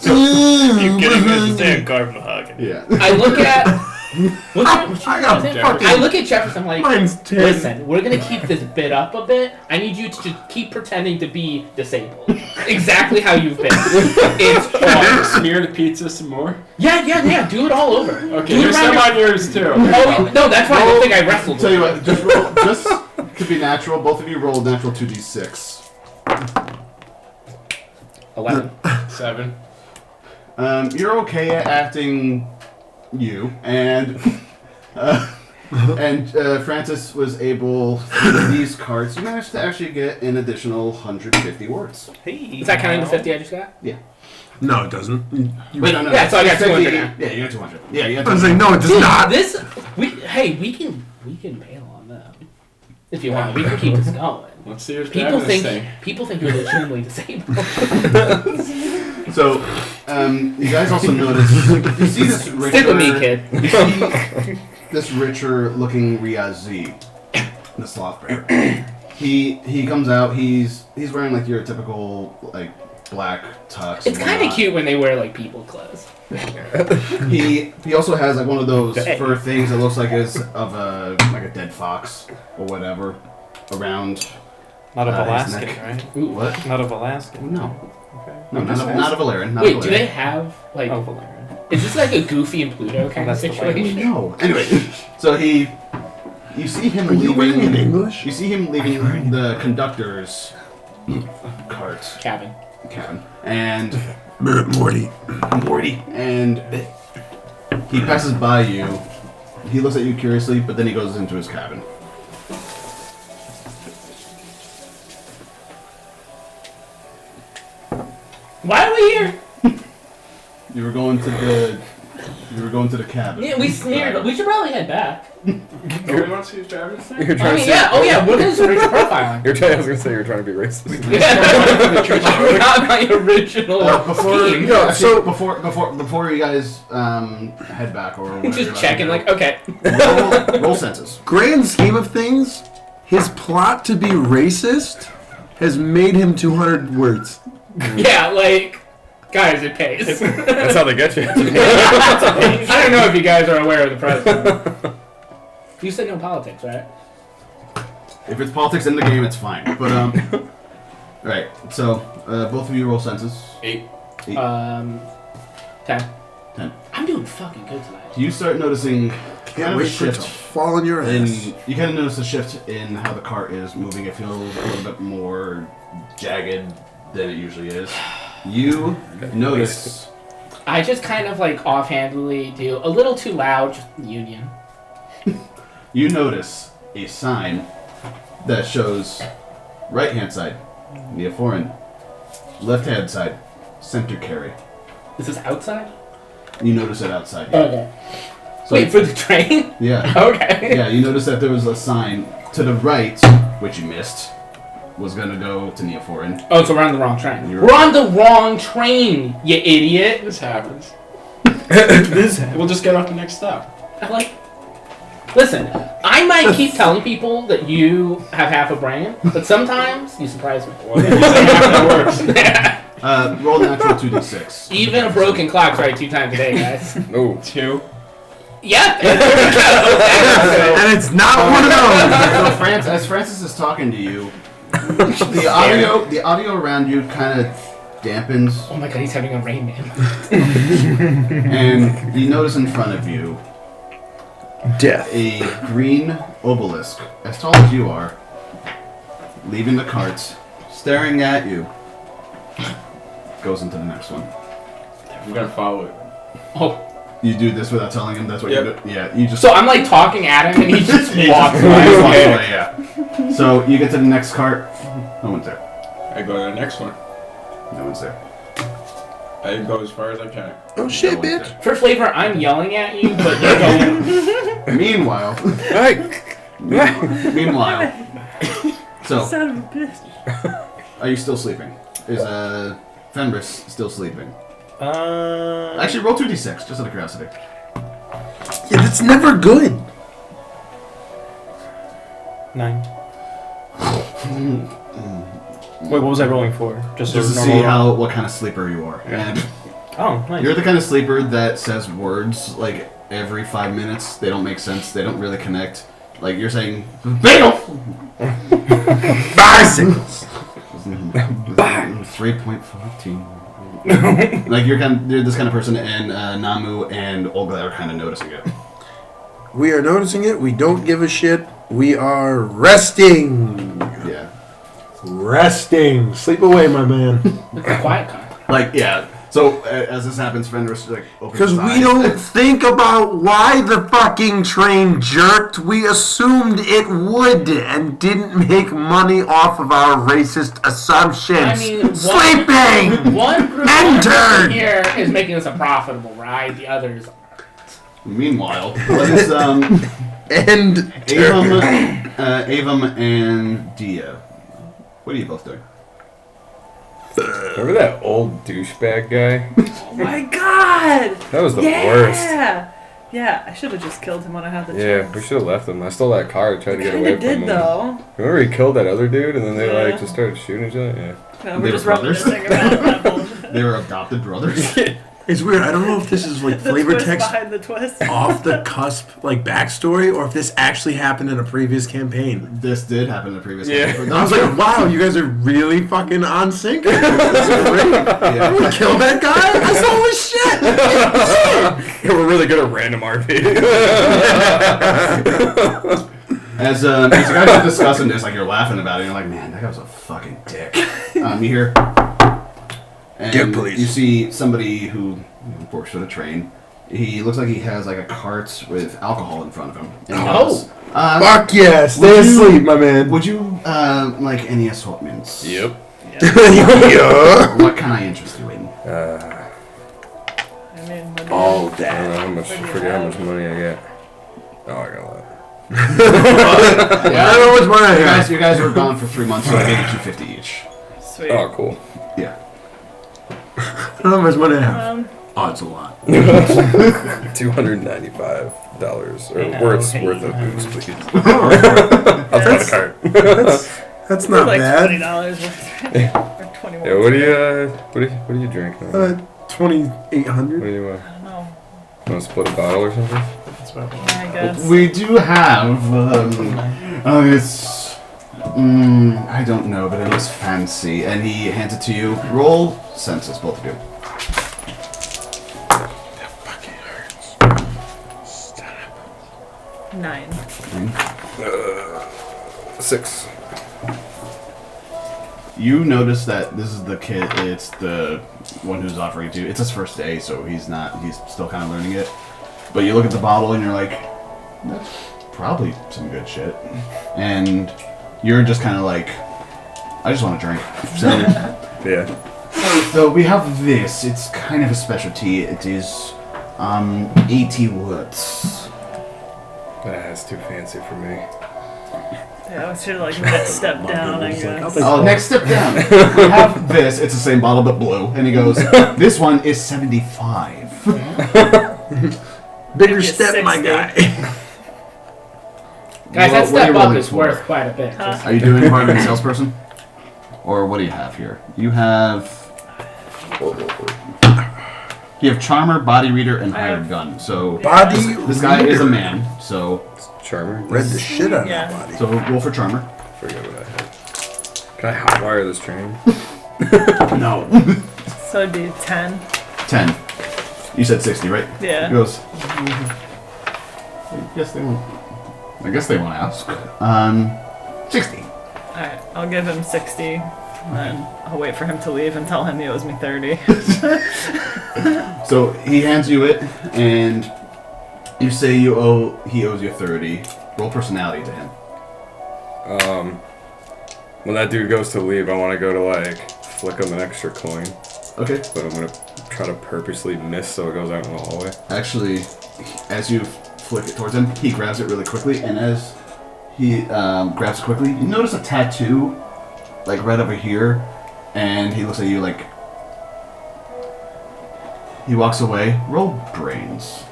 You getting this damn carbon mahogany. yeah. I look at. I got fucking. I look at Jefferson like, Mine's 10. listen, we're gonna keep this bit up a bit. I need you to just keep pretending to be disabled. Exactly how you've been. It's hard. Smear the pizza some more. Yeah. Do it all over. Okay, Do it there's around some your- on yours too. Oh no, that's why I don't think I wrestled. Tell you with what, just roll, just to be natural. Both of you roll natural 2d6. 11. 7. You're okay at acting you, and And Francis was able, through these cards, you managed to actually get an additional 150 words. Hey. Is that counting the 50 I just got? Yeah. No, it doesn't. Wait, no. Yeah, so I got 200 50. now. Yeah, you got 200. Yeah, you got I was 200. like, no, it does not. We can bail on them if you want. We can keep this going. Let's see who's People driving this think thing. people think you're legitimately disabled. So, you guys also notice, you see this richer... Stick with me, kid. You see this richer looking Riazi, the sloth bear. He comes out, he's wearing like your typical like black tux. It's kind of cute when they wear like people clothes. He also has like one of those Hey. fur things that looks like it's of a dead fox or whatever around. Not of his Alaskan, neck. right? Ooh, what? Not of Alaskan. No, Okay. no, not a Valerian. Not a Wait, do Valerian. they have like? Oh, Valerian. Is this like a Goofy and Pluto kind of That's the situation? No. Anyway, so you see him Are you leaving. reading in English? You see him leaving the conductor's cart Cabin. cabin, and Morty. Morty, and he passes by you. He looks at you curiously, but then he goes into his cabin. Why are we here? You were going to the cabin. Yeah, we sneered. We should probably head back. Nobody wants to see who's driving this thing? You're I trying mean, to yeah. Oh yeah, we're gonna switch profiling. I was gonna say you're trying to be racist. Not my original scheme. Before you guys head back or whatever, Just checking, like, okay. roll senses. Grand scheme of things, his plot to be racist has made him 200 words. Yeah, like, guys, it pays. That's how they get you. I don't know if you guys are aware of the president. You said no politics, right? If it's politics in the game, it's fine. But right. So both of you roll senses. 8. 10. 10. I'm doing fucking good tonight. You start noticing Can't kind of a wait for it to shift. fall on your And ass. you kind of notice a shift in how the cart is moving. It feels a little bit more jagged than it usually is. You notice. I just kind of like offhandedly do a little too loud, just union. You notice a sign that shows right hand side, Neophorin, left hand side, center carry. Is this outside? You notice it outside. Okay. So Wait, for the train? yeah. Okay. Yeah, you notice that there was a sign to the right, which you missed, was gonna go to Neophorin. Oh, so we're on the wrong train. You're- We're on the wrong train, you idiot. This happens. This We'll just get off the next stop. I like. Listen, I might keep telling people that you have half a brain, but sometimes you surprise me. That works. Roll natural 2d6. Even a broken clock's right 2 times a day, guys. No. 2. Yeah. And it's not one of those. So as Francis is talking to you, the audio around you kind of dampens, Oh my god, he's having a Rain Man. and you notice in front of you Death. a green obelisk, as tall as you are, leaving the cart, staring at you. Goes into the next one. I'm gonna follow it. Oh, You do this without telling him that's what Yep. you do? Yeah, you just... so I'm like talking at him and he just He walks just walks away. away, yeah. So you get to the next cart. No one's there. I go to the next one. No one's there. I go as far as I can. Oh shit, No one's bitch. For flavor, I'm yelling at you, but you're going. there. Meanwhile, so Son of a bitch. are you still sleeping? Is Fenris still sleeping? Uh, Actually, roll 2d6, just out of curiosity. Yeah, that's never good. 9. Wait, what was I rolling for? Just to a see normal- what kind of sleeper you are. And Oh, nice. you're the kind of sleeper that says words like every 5 minutes. They don't make sense. They don't really connect. Like you're saying, bagel. Bicycles. 3.14. Like you're this kind of person, and Namu and Olga are kind of noticing it. We are noticing it. We don't give a shit. We are resting. Yeah. Resting. Sleep away, my man. It's a quiet car. Like, yeah, So as this happens, Fenris like opens Because his we eyes. don't think about why the fucking train jerked. We assumed it would and didn't make money off of our racist assumptions. I mean, Sleeping! one group Entered! here is making this a profitable ride. The others aren't. Meanwhile, what is And Avum and Dia? What are you both doing? Remember that old douchebag guy? Oh my god! That was the worst. Yeah, I should have just killed him when I had the Yeah, chance. we should have left him. I stole that car and tried to get away Kinda from him. did though. Remember he killed that other dude and then they Yeah. like just started shooting each other? Yeah. No, They we're just were brothers? reminiscing about that bullshit. They were adopted brothers. it's weird. I don't know if this is like The flavor twist text behind the twist. off the cusp, like backstory, or if this actually happened in a previous campaign. This did happen in a previous Yeah. episode. And I was like, wow, you guys are really fucking on sync. This is great. Yeah. We kill that guy? I saw his shit. Yeah, we're really good at random RP. As you guys are discussing this, like you're laughing about it, you're like, man, that guy was a fucking dick. You hear, and Yeah, please. you see somebody who works for the train. He looks like he has like a cart with alcohol in front of him. And he goes, Fuck yeah, stay Would you- asleep, my man. would you like any assortments? Yep. yeah. What can I interest you in? I mean, what do All I don't that. know how much. I forget how much money I get. Oh, I got a lot. I don't know which one I have. You guys were gone for 3 months, so I gave you $250 each. Sweet. Oh, cool. Yeah. I don't know how much money I have. Oh, it's a lot. $295 or worth of booze, please. I'll throw the cart. That's not like bad. $20 worth. Or 21. Yeah, what do you drink? What 2,800. do you I don't know. want to split a bottle or something? That's what I guess. We do have, it's, I don't know, but it looks fancy. And he hands it to you. Roll census, both of you. That fucking hurts. Stop. 9. 6. You notice that this is the kid, it's the one who's offering it to you. It's his first day, so he's still kind of learning it. But you look at the bottle and you're like, that's probably some good shit. And you're just kind of like, I just want to drink. So, Yeah. so we have this. It's kind of a specialty. It is 80 words. That's too fancy for me. Yeah, I should have like next step down, I guess. Oh, next step down. We have this. It's the same bottle but blue. And he goes, this one is 75. Bigger Maybe a step, my 60. guy. Guys, that What are you step up rolling is for? worth quite a bit. Huh? Are you doing part of a salesperson? Or what do you have here? You have charmer, body reader, and hired gun. So Body this guy is a man. So Charmer? Read the shit out of Yeah. that body. so roll for charmer. Forget what I had. Can I hotwire this train? No. So it'd be 10. 10. You said 60, right? Yeah. He goes. I guess they won't ask. 60. Alright, I'll give him 60. And then I'll wait for him to leave and tell him he owes me 30. So he hands you it, and you say he owes you 30. Roll personality to him. When that dude goes to leave, I want to go to like flick him an extra coin, Okay. but I'm gonna try to purposely miss so it goes out in the hallway. Actually, as you flick it towards him, he grabs it really quickly, and as he grabs it quickly, you notice a tattoo, like right over here, and he looks at you like. He walks away. Roll brains.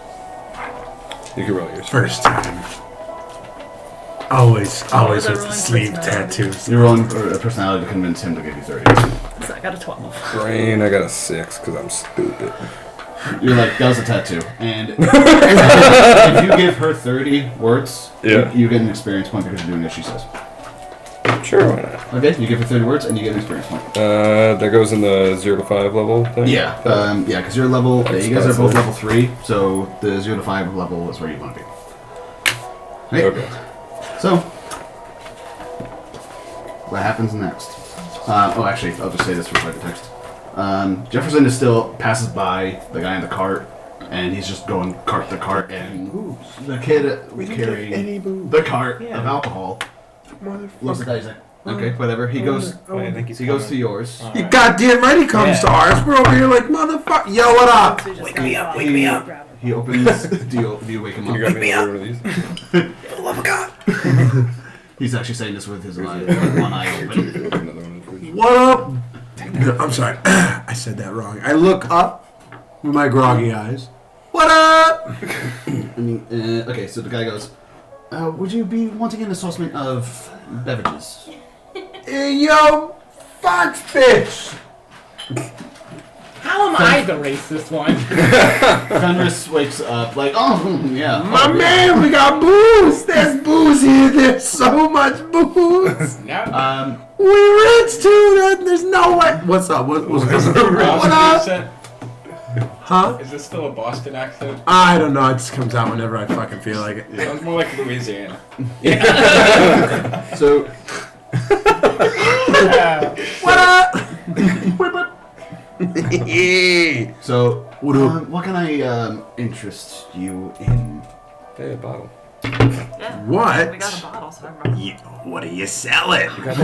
You can roll yours. First time. Always was I with the rolling sleeve personality? tattoos. You're rolling for a personality to convince him to give you 30. So I got a 12. Brain, I got a 6 because I'm stupid. You're like, that was a tattoo. And if you give her 30 words, Yeah. you get an experience point because you're doing as she says. Sure, why not? Okay, you give her 30 words and you get an experience point. That goes in the 0 to 5 level thing? Yeah, because you're level. Yeah, you guys are both level 3, so the 0 to 5 level is where you want to be. Right? Okay. So, what happens next? Actually, I'll just say this for private text. Jefferson is still passes by the guy in the cart, and he's just going cart to cart, and the kid carrying the cart of alcohol looks at that. He's like, okay, whatever. He goes. Wait, I think he's He goes coming. to yours. You goddamn right he comes to ours. We're over here like, motherfucker. Yo, what up? Wake me up, wake me up. He opens. Do you wake him Can you up? grab me another one of these? For the love of God. He's actually saying this with his one eye open. Another one in the fridge. What up? No, I'm sorry. I said that wrong. I look up with my groggy eyes. What up? Okay, so the guy goes, would you be wanting an assortment of beverages? Hey, yo, Fox bitch. How am I the racist one? Fenris wakes up like, oh, yeah. My man, we got booze. There's booze here. There's so much booze. Yeah. We rich too. There's no way. What's up? What's What up? Huh? Is this still a Boston accent? I don't know. It just comes out whenever I fucking feel like it. Sounds more like Louisiana. So, What up? so What up? what can I interest you in? Hey, a bottle. Yeah. What? We got a bottle, so I'm ready. What are you selling? You got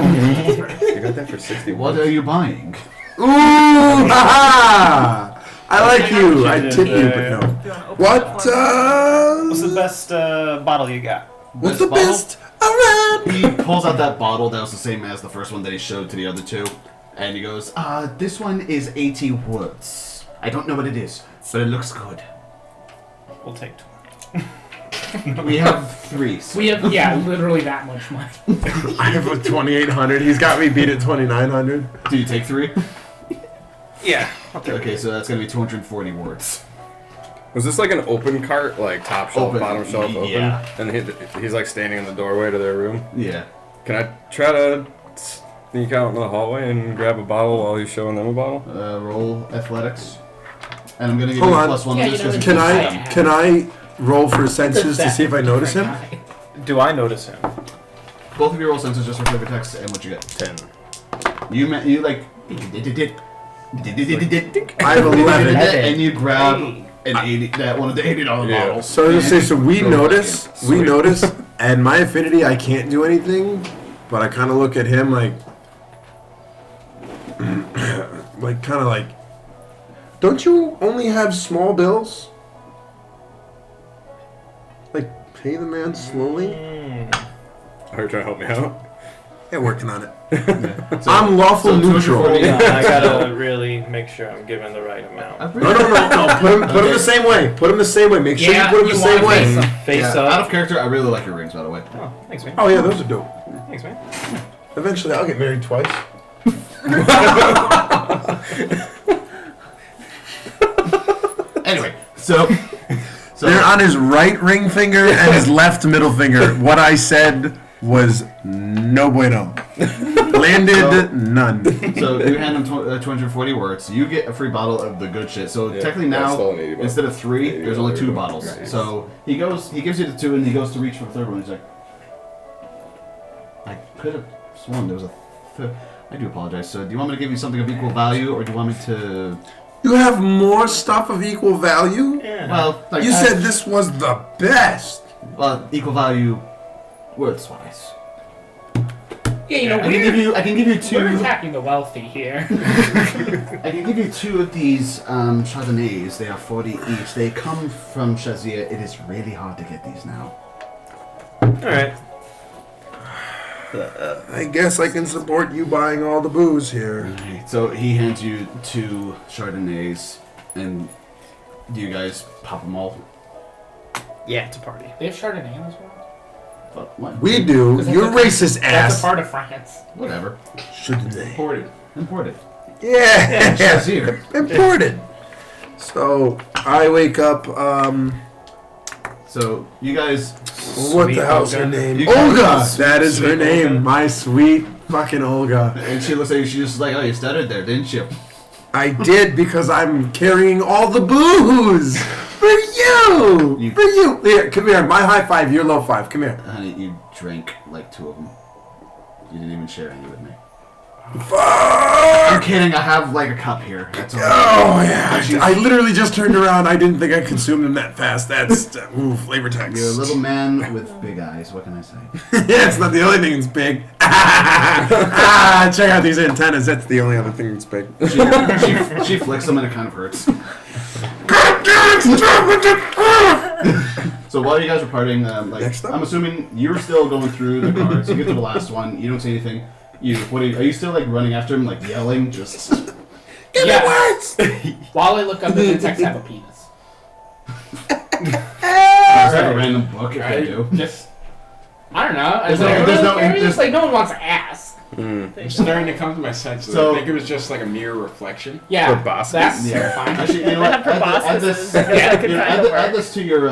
that for 60 What are you buying? Ooh, ha! I like you. I tip you, but no. Do you want to open What? it for me? What's the best bottle you got? What's the bottle? best around? He pulls out that bottle that was the same as the first one that he showed to the other two, and he goes, this one is 80 woods. I don't know what it is, but it looks good. We'll take 20. We have 3. So We have, literally that much money. I have a 2,800. He's got me beat at 2,900. do you take 3? Yeah. Okay, so that's gonna be 240 words. Was this like an open cart, like top shelf, Open, bottom shelf, open? yeah. And he's like standing in the doorway to their room. Yeah. Can I try to sneak out in the hallway and grab a bottle while he's showing them a bottle? Roll athletics, and I'm gonna give Hold you a on. +1 Yeah, on this you know, because Can he's- I roll for senses to see if I notice him? Do I notice him? Both of you roll senses just for flavor text, and what you get? 10. You like. I have 11. And you grab an 80, that one of the $80 Yeah. bottles. So I was gonna say, so we Go notice, back we in. notice, and my affinity, I can't do anything, but I kind of look at him like, don't you only have small bills? Like, pay the man slowly? Are you trying to help me out? Yeah, working on it. I'm lawful so neutral. 240 I gotta really make sure I'm giving the right amount. No. Put him the same way. Put him the same way. Make sure you put him the same way. Face Yeah, up. out of character, I really like your rings, by the way. Oh, thanks, man. Oh yeah, those are dope. Thanks, man. Eventually, I'll get married twice. Anyway, so They're on his right ring finger and his left middle finger. What I said was no bueno. Landed none. So you hand him 240 words. You get a free bottle of the good shit. So Yeah, technically that's now, still an 80 instead of 3, 80 there's only 2 $80. bottles. Nice. So he gives you the 2, and he goes to reach for the third one. He's like, I could have sworn there was a third. I do apologize. So do you want me to give you something of equal value, or do you want me to? You have more stuff of equal value? Yeah. Well, like You said this was the best. well, equal value, words wise. Yeah, you know, I can give you 2. we're attacking the wealthy here. I can give you 2 of these Chardonnays. They are 40 each. They come from Shazia. It is really hard to get these now. Alright. I guess I can support you buying all the booze here. Alright, so he hands you 2 Chardonnays, and do you guys pop them all? Yeah, it's a party. They have Chardonnay in this world? But what? We do. That's You're a- racist That's a ass. part of France. Whatever. Shouldn't they? Imported. Imported. Yeah. Shazir. Imported. So I wake up. So you guys. What Sweet the hell's her Olga. name? You guys- Olga. That is her Sweet name. Olga. My sweet fucking Olga. And she looks at you. She's just like, oh, you stuttered there, didn't you? I did because I'm carrying all the booze for you. You- For you. Here, come here. My high five. Your low five. Come here. Honey, you drank like 2 of them. You didn't even share any with me. I'm kidding. I have like a cup here. That's all. Oh yeah, I literally just turned around. I didn't think I consumed them that fast. That's flavor text. You're a little man with big eyes. What can I say? Yeah, it's not the only thing that's big. Check out these antennas. That's the only other thing that's big. She flicks them and it kind of hurts. So while you guys were partying, I'm assuming you're still going through the cards. You get to the last one. You don't see anything. Are you still like running after him, like yelling? Just give me words. While I look up, the insects have a penis. Just have a random book if they do. Just I don't know. There's like no one wants to ask. I'm starting to come to my senses. So- I think it was just like a mirror reflection. Yeah, Proboscis? that's Yeah. terrifying. Actually, you know what? Have proboscises. I guess that could kind of Add work. this to your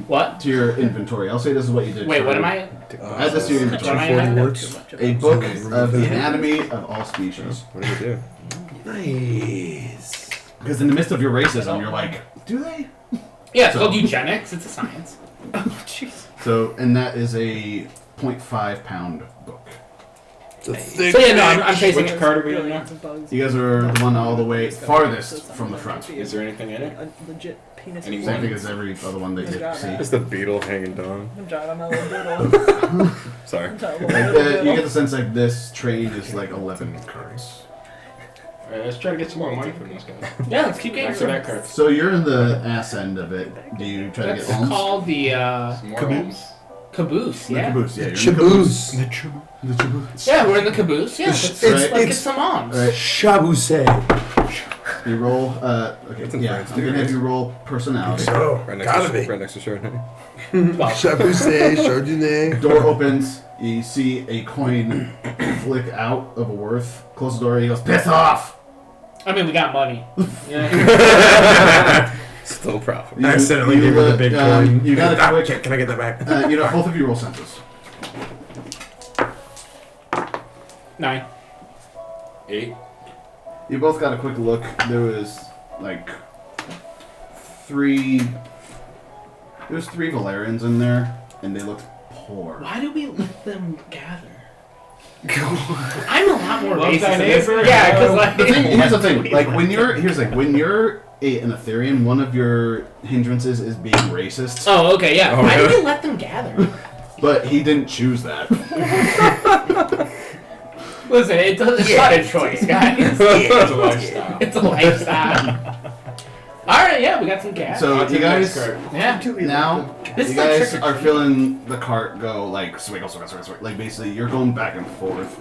What? to your inventory. I'll say this is what you did. Wait, for- what am I? Add this to your What am I? inventory. words. A book of the anatomy of all species. What do you do? Nice. Because in the midst of your racism, you're like, do they? Yeah, it's called eugenics. It's a science. So, and that is a 0.5 pound book. So yeah, no, I'm chasing Which it. card are we in now? Billions of bugs. You guys are the one all the way farthest from the front. Is there anything in it? A legit penis. Any Same thing as every other one that you see. Is the beetle hanging down? I'm driving my little doodle. Sorry. I'm driving Like, my little you get doodle. the sense like this train is like 11 cards. Alright, let's try to get some more money from this guy. Yeah, let's keep getting Back to that card. So you're in the ass end of it. Do you try to That's get alms? called the Some more homes. caboose. The Yeah. caboose, yeah. You're in the Caboose. The caboose. Yeah, we're in the caboose. Yeah, let's It's- get some moms. Right. Shabuse. You roll, okay, That's in yeah, France, I'm gonna have you roll personality. So, Right next gotta to be. right next to Chardonnay. Shabuse, Chardonnay. Door opens, you see a coin flick out of a worth. Close the door, he goes, piss off! I mean, we got money. Yeah. Still profit. You- I accidentally you, gave her the big coin. You got a quick, Can I get that back? both of you roll senses. 9. 8. You both got a quick look. There was like three Valerians in there, and they looked poor. Why do we let them gather? I'm a lot more Love racist thy than this. neighbor. Yeah, because like Here's the thing. Like when you're an Ethereum, one of your hindrances is being racist. Oh, okay, yeah. Oh, Why really? do we let them gather? But he didn't choose that. Listen, it's not a choice, guys. It's a lifestyle. It's a lifestyle. Alright, yeah, we got some gas. So On to you the next guys card. Yeah. now This you is like guys trick or are treat. feeling the cart go like swiggle, swiggle, swiggle, swiggle. Like basically you're going back and forth.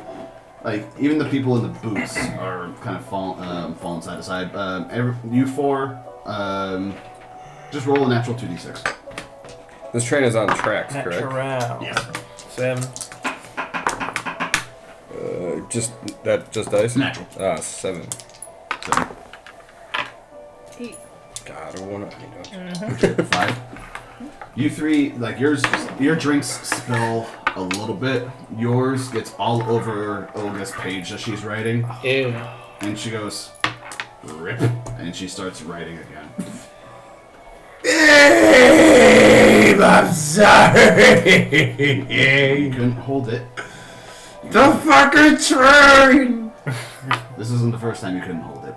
Like even the people in the booths are kind of falling side to side. You four, just roll a natural 2d6. This train is on tracks, correct? Natural. Yeah. 7. Just dice? Natural. 7. So, Eat. God, I don't wanna. 5. You three, like your drinks spill a little bit. Yours gets all over Olga's page that she's writing, Ew. and she goes, "Rip," and she starts writing again. Babe, I'm sorry. You couldn't hold it. The fucking train. This isn't the first time you couldn't hold it.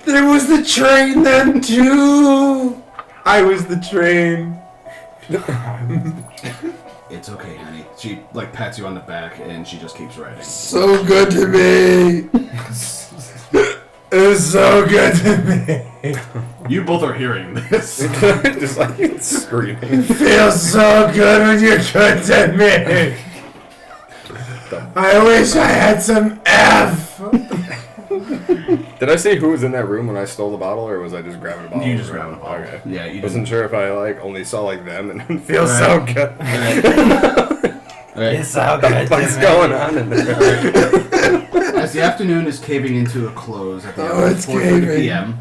There was the train then too. I was the train. It's okay, honey. She like pats you on the back, and she just keeps writing. So good to me. It was so good to me. You both are hearing this. Just like screaming. Feels so good when you're good to me. I wish I had some F. Did I say who was in that room when I stole the bottle, or was I just grabbing a bottle? You just grabbed a bottle. Okay. Yeah, you Wasn't didn't. sure if I like only saw like them and it feels Right. so good. Alright. It's so What the good. fuck's going on in there? As the afternoon is caving into a close at the hour of it's 4:30 caving. p.m.,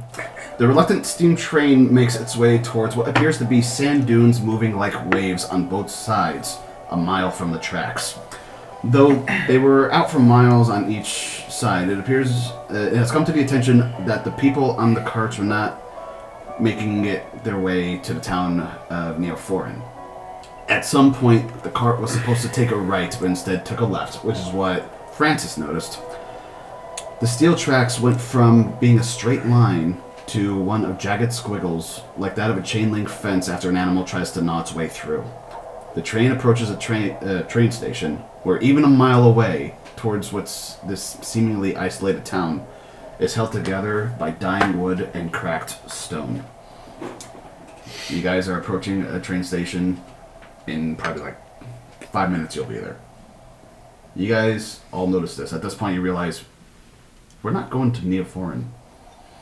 the reluctant steam train makes its way towards what appears to be sand dunes moving like waves on both sides, a mile from the tracks. Though they were out for miles on each side, it appears it has come to the attention that the people on the carts were not making it their way to the town of Neoforin. At some point, the cart was supposed to take a right, but instead took a left, which is what Francis noticed. The steel tracks went from being a straight line to one of jagged squiggles, like that of a chain link fence after an animal tries to gnaw its way through. The train approaches a train station, where even a mile away, towards what's this seemingly isolated town, is held together by dying wood and cracked stone. You guys are approaching a train station. In probably like 5 minutes, you'll be there. You guys all notice this. At this point, you realize we're not going to Neoforeign.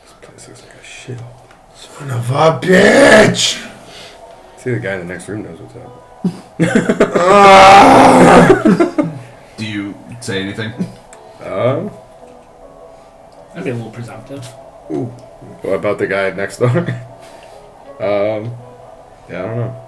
This place looks like a shithole. Son of a bitch! See, the guy in the next room knows what's up. Do you say anything? That'd be a little presumptive. What about the guy next door? Yeah, I don't know.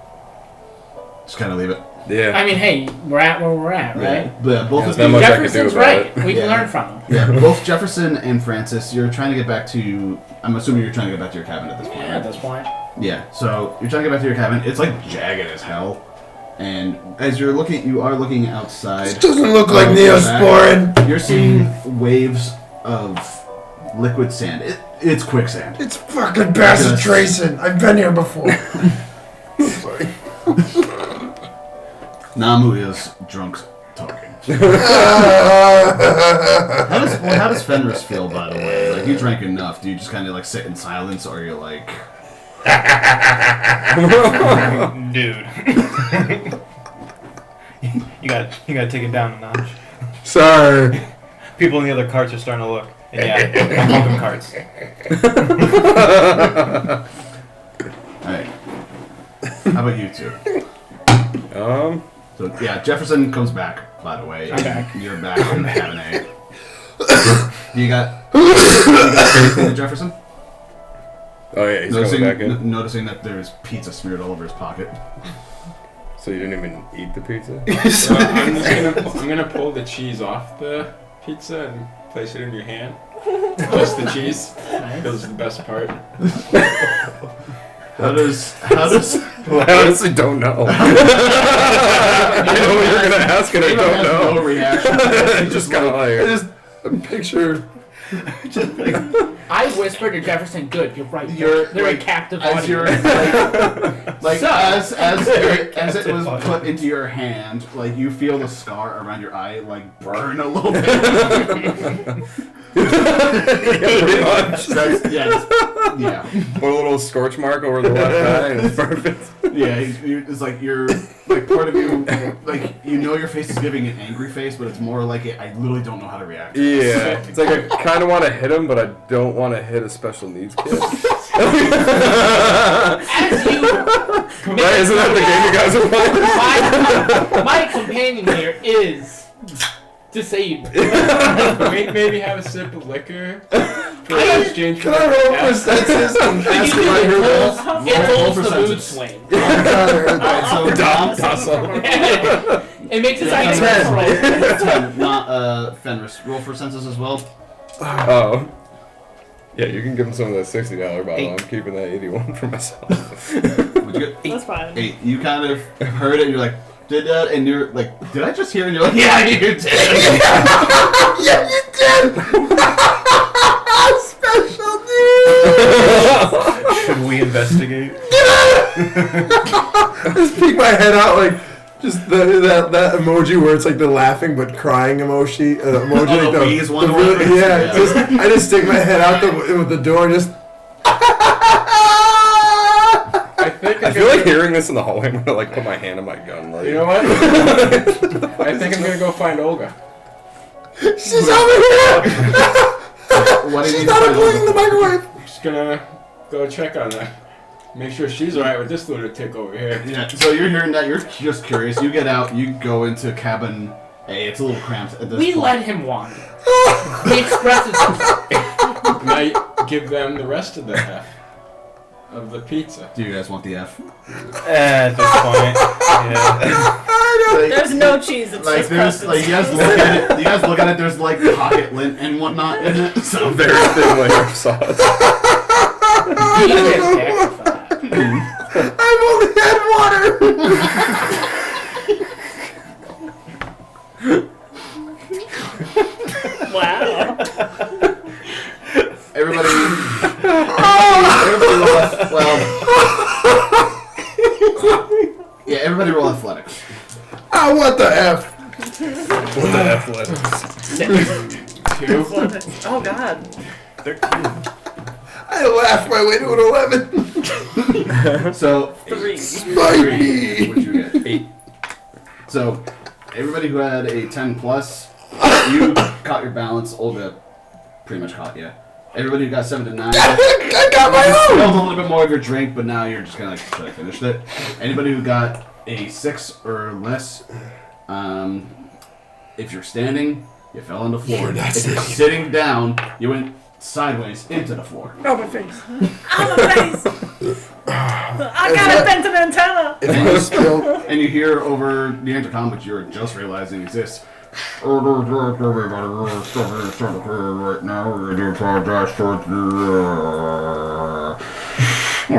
Just kind of leave it. Yeah. I mean, hey, we're at where we're at, right? Yeah, both There's of not you. much I can do Jefferson's about right. it. We can Yeah. learn from him. Yeah, both Jefferson and Francis, you're trying to get back to... I'm assuming you're trying to get back to your cabin at this point, Yeah, at this point. Yeah, so you're trying to get back to your cabin. It's like jagged as hell. And as you're looking, you are looking outside. This doesn't look like Back, Neosporin. you're seeing waves of liquid sand. It's quicksand. It's fucking Bassett Yes. Tracing. I've been here before. Sorry. Namu is drunk talking. How does Fenris feel, by the way? Like, you drank enough. Do you just kind of like sit in silence, or you're like... Dude. you gotta take it down a notch. Sorry. People in the other carts are starting to look. And yeah, I'm moving carts. Alright. How about you two? So, yeah, Jefferson comes back, by the way. I'm back. You're back in cabin A. You got anything to Jefferson? Oh yeah, he's coming back in. Noticing that there's pizza smeared all over his pocket. So you didn't even eat the pizza? Well, I'm gonna pull the cheese off the pizza and place it in your hand. Just the cheese. That was the best part. How does Well, I honestly don't know. I know what you're gonna ask and I don't no know. reaction? It's just kind of like Just a picture. I whispered to Jefferson, good, you're right. You're They're like, a captive as you're audience. like So- as it was put into your hand, like you feel the scar around your eye like burn a little bit. pretty much. Yeah. Put a little scorch mark over the left eye and it's perfect. Yeah, it's like you're like part of you, like you know your face is giving an angry face, but it's more like I literally don't know how to react. Yeah, it's like I kind of want to hit him, but I don't want to hit a special needs kid. As you Right? Isn't that the game you guys are playing? my companion here is disabled. Maybe have a sip of liquor for I- exchange. Can I roll for senses and ask if I heard this? It holds the percentage. mood swing. It makes it like Not Fenris. Roll for senses as well. Oh. Yeah, you can give him some of that $60 bottle. I'm keeping that 81 for myself. Would you get That's fine. 8? You kind of heard it. And you're like, did that? And you're like, did I just hear? And you're like, yeah, you did. Yeah, you did! Special needs! Should we investigate? Just peek my head out like just that emoji where it's like the laughing but crying emoji. Emoji Oh, like the wheeze one? yeah, Yeah. just I just stick my head out with the door and just. I feel like hearing this in the hallway. I'm gonna like put my hand on my gun. Like, You know what? I think I'm gonna go find Olga. She's over here! What did She's you not find unplugging the microwave! Just gonna go check on her. Make sure she's alright with this lunatic over here. Yeah, so you're hearing that, you're just curious. You get out, you go into cabin A. It's a little cramped at this We point. let him wander. He expresses himself. Might give them the rest of the half of the pizza. Do you guys want the F? At this point, yeah. There's no cheese. It's Like just there's crusted like you guys look at it. You guys look at it. There's like pocket lint and whatnot in it. So a very thin layer of sauce. He gets taxed for that. I've only had water! Wow. athletics. Oh, what the F? What the athletics? 2. Oh God. 13. I laughed my way to an 11. So, 3. Smite me. what'd you get? 8. So, everybody who had a 10 plus, you caught your balance. Olga pretty much caught you. Everybody who got 7 to 9, I got my own. spilled a little bit more of your drink, but now you're just kind of like, should I finish it? Anybody who got a 6 or less, if you're standing, you fell on the floor. You're not If you're sitting down, you went sideways into the floor. Oh, my face. Oh my face. I got a bent antenna. If I spill, And you hear over the intercom, which you're just realizing exists. Right now, we do apologize for we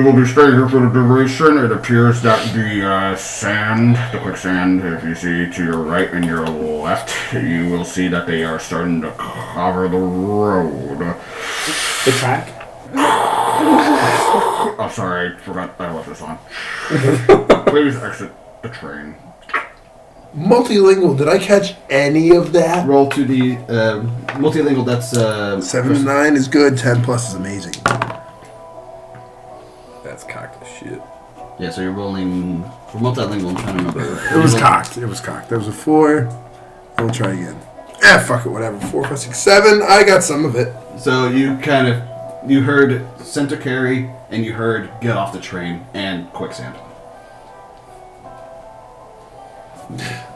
will be staying here for the duration. It appears that the sand, the quicksand, if you see to your right and your left, you will see that they are starting to cover the road. The track? Oh, sorry, I forgot I left this on. Please exit the train. multilingual. Did I catch any of that? Roll to the multilingual. That's 7 to 9 is good. 10 plus is amazing. That's cocked as shit. Yeah, so you're rolling for multilingual. I'm trying to remember. It was cocked. It was cocked. That was a 4. We'll try again. Fuck it, whatever. 4, 5, 6, 7. I got some of it. So you heard center carry and you heard get off the train and quicksand.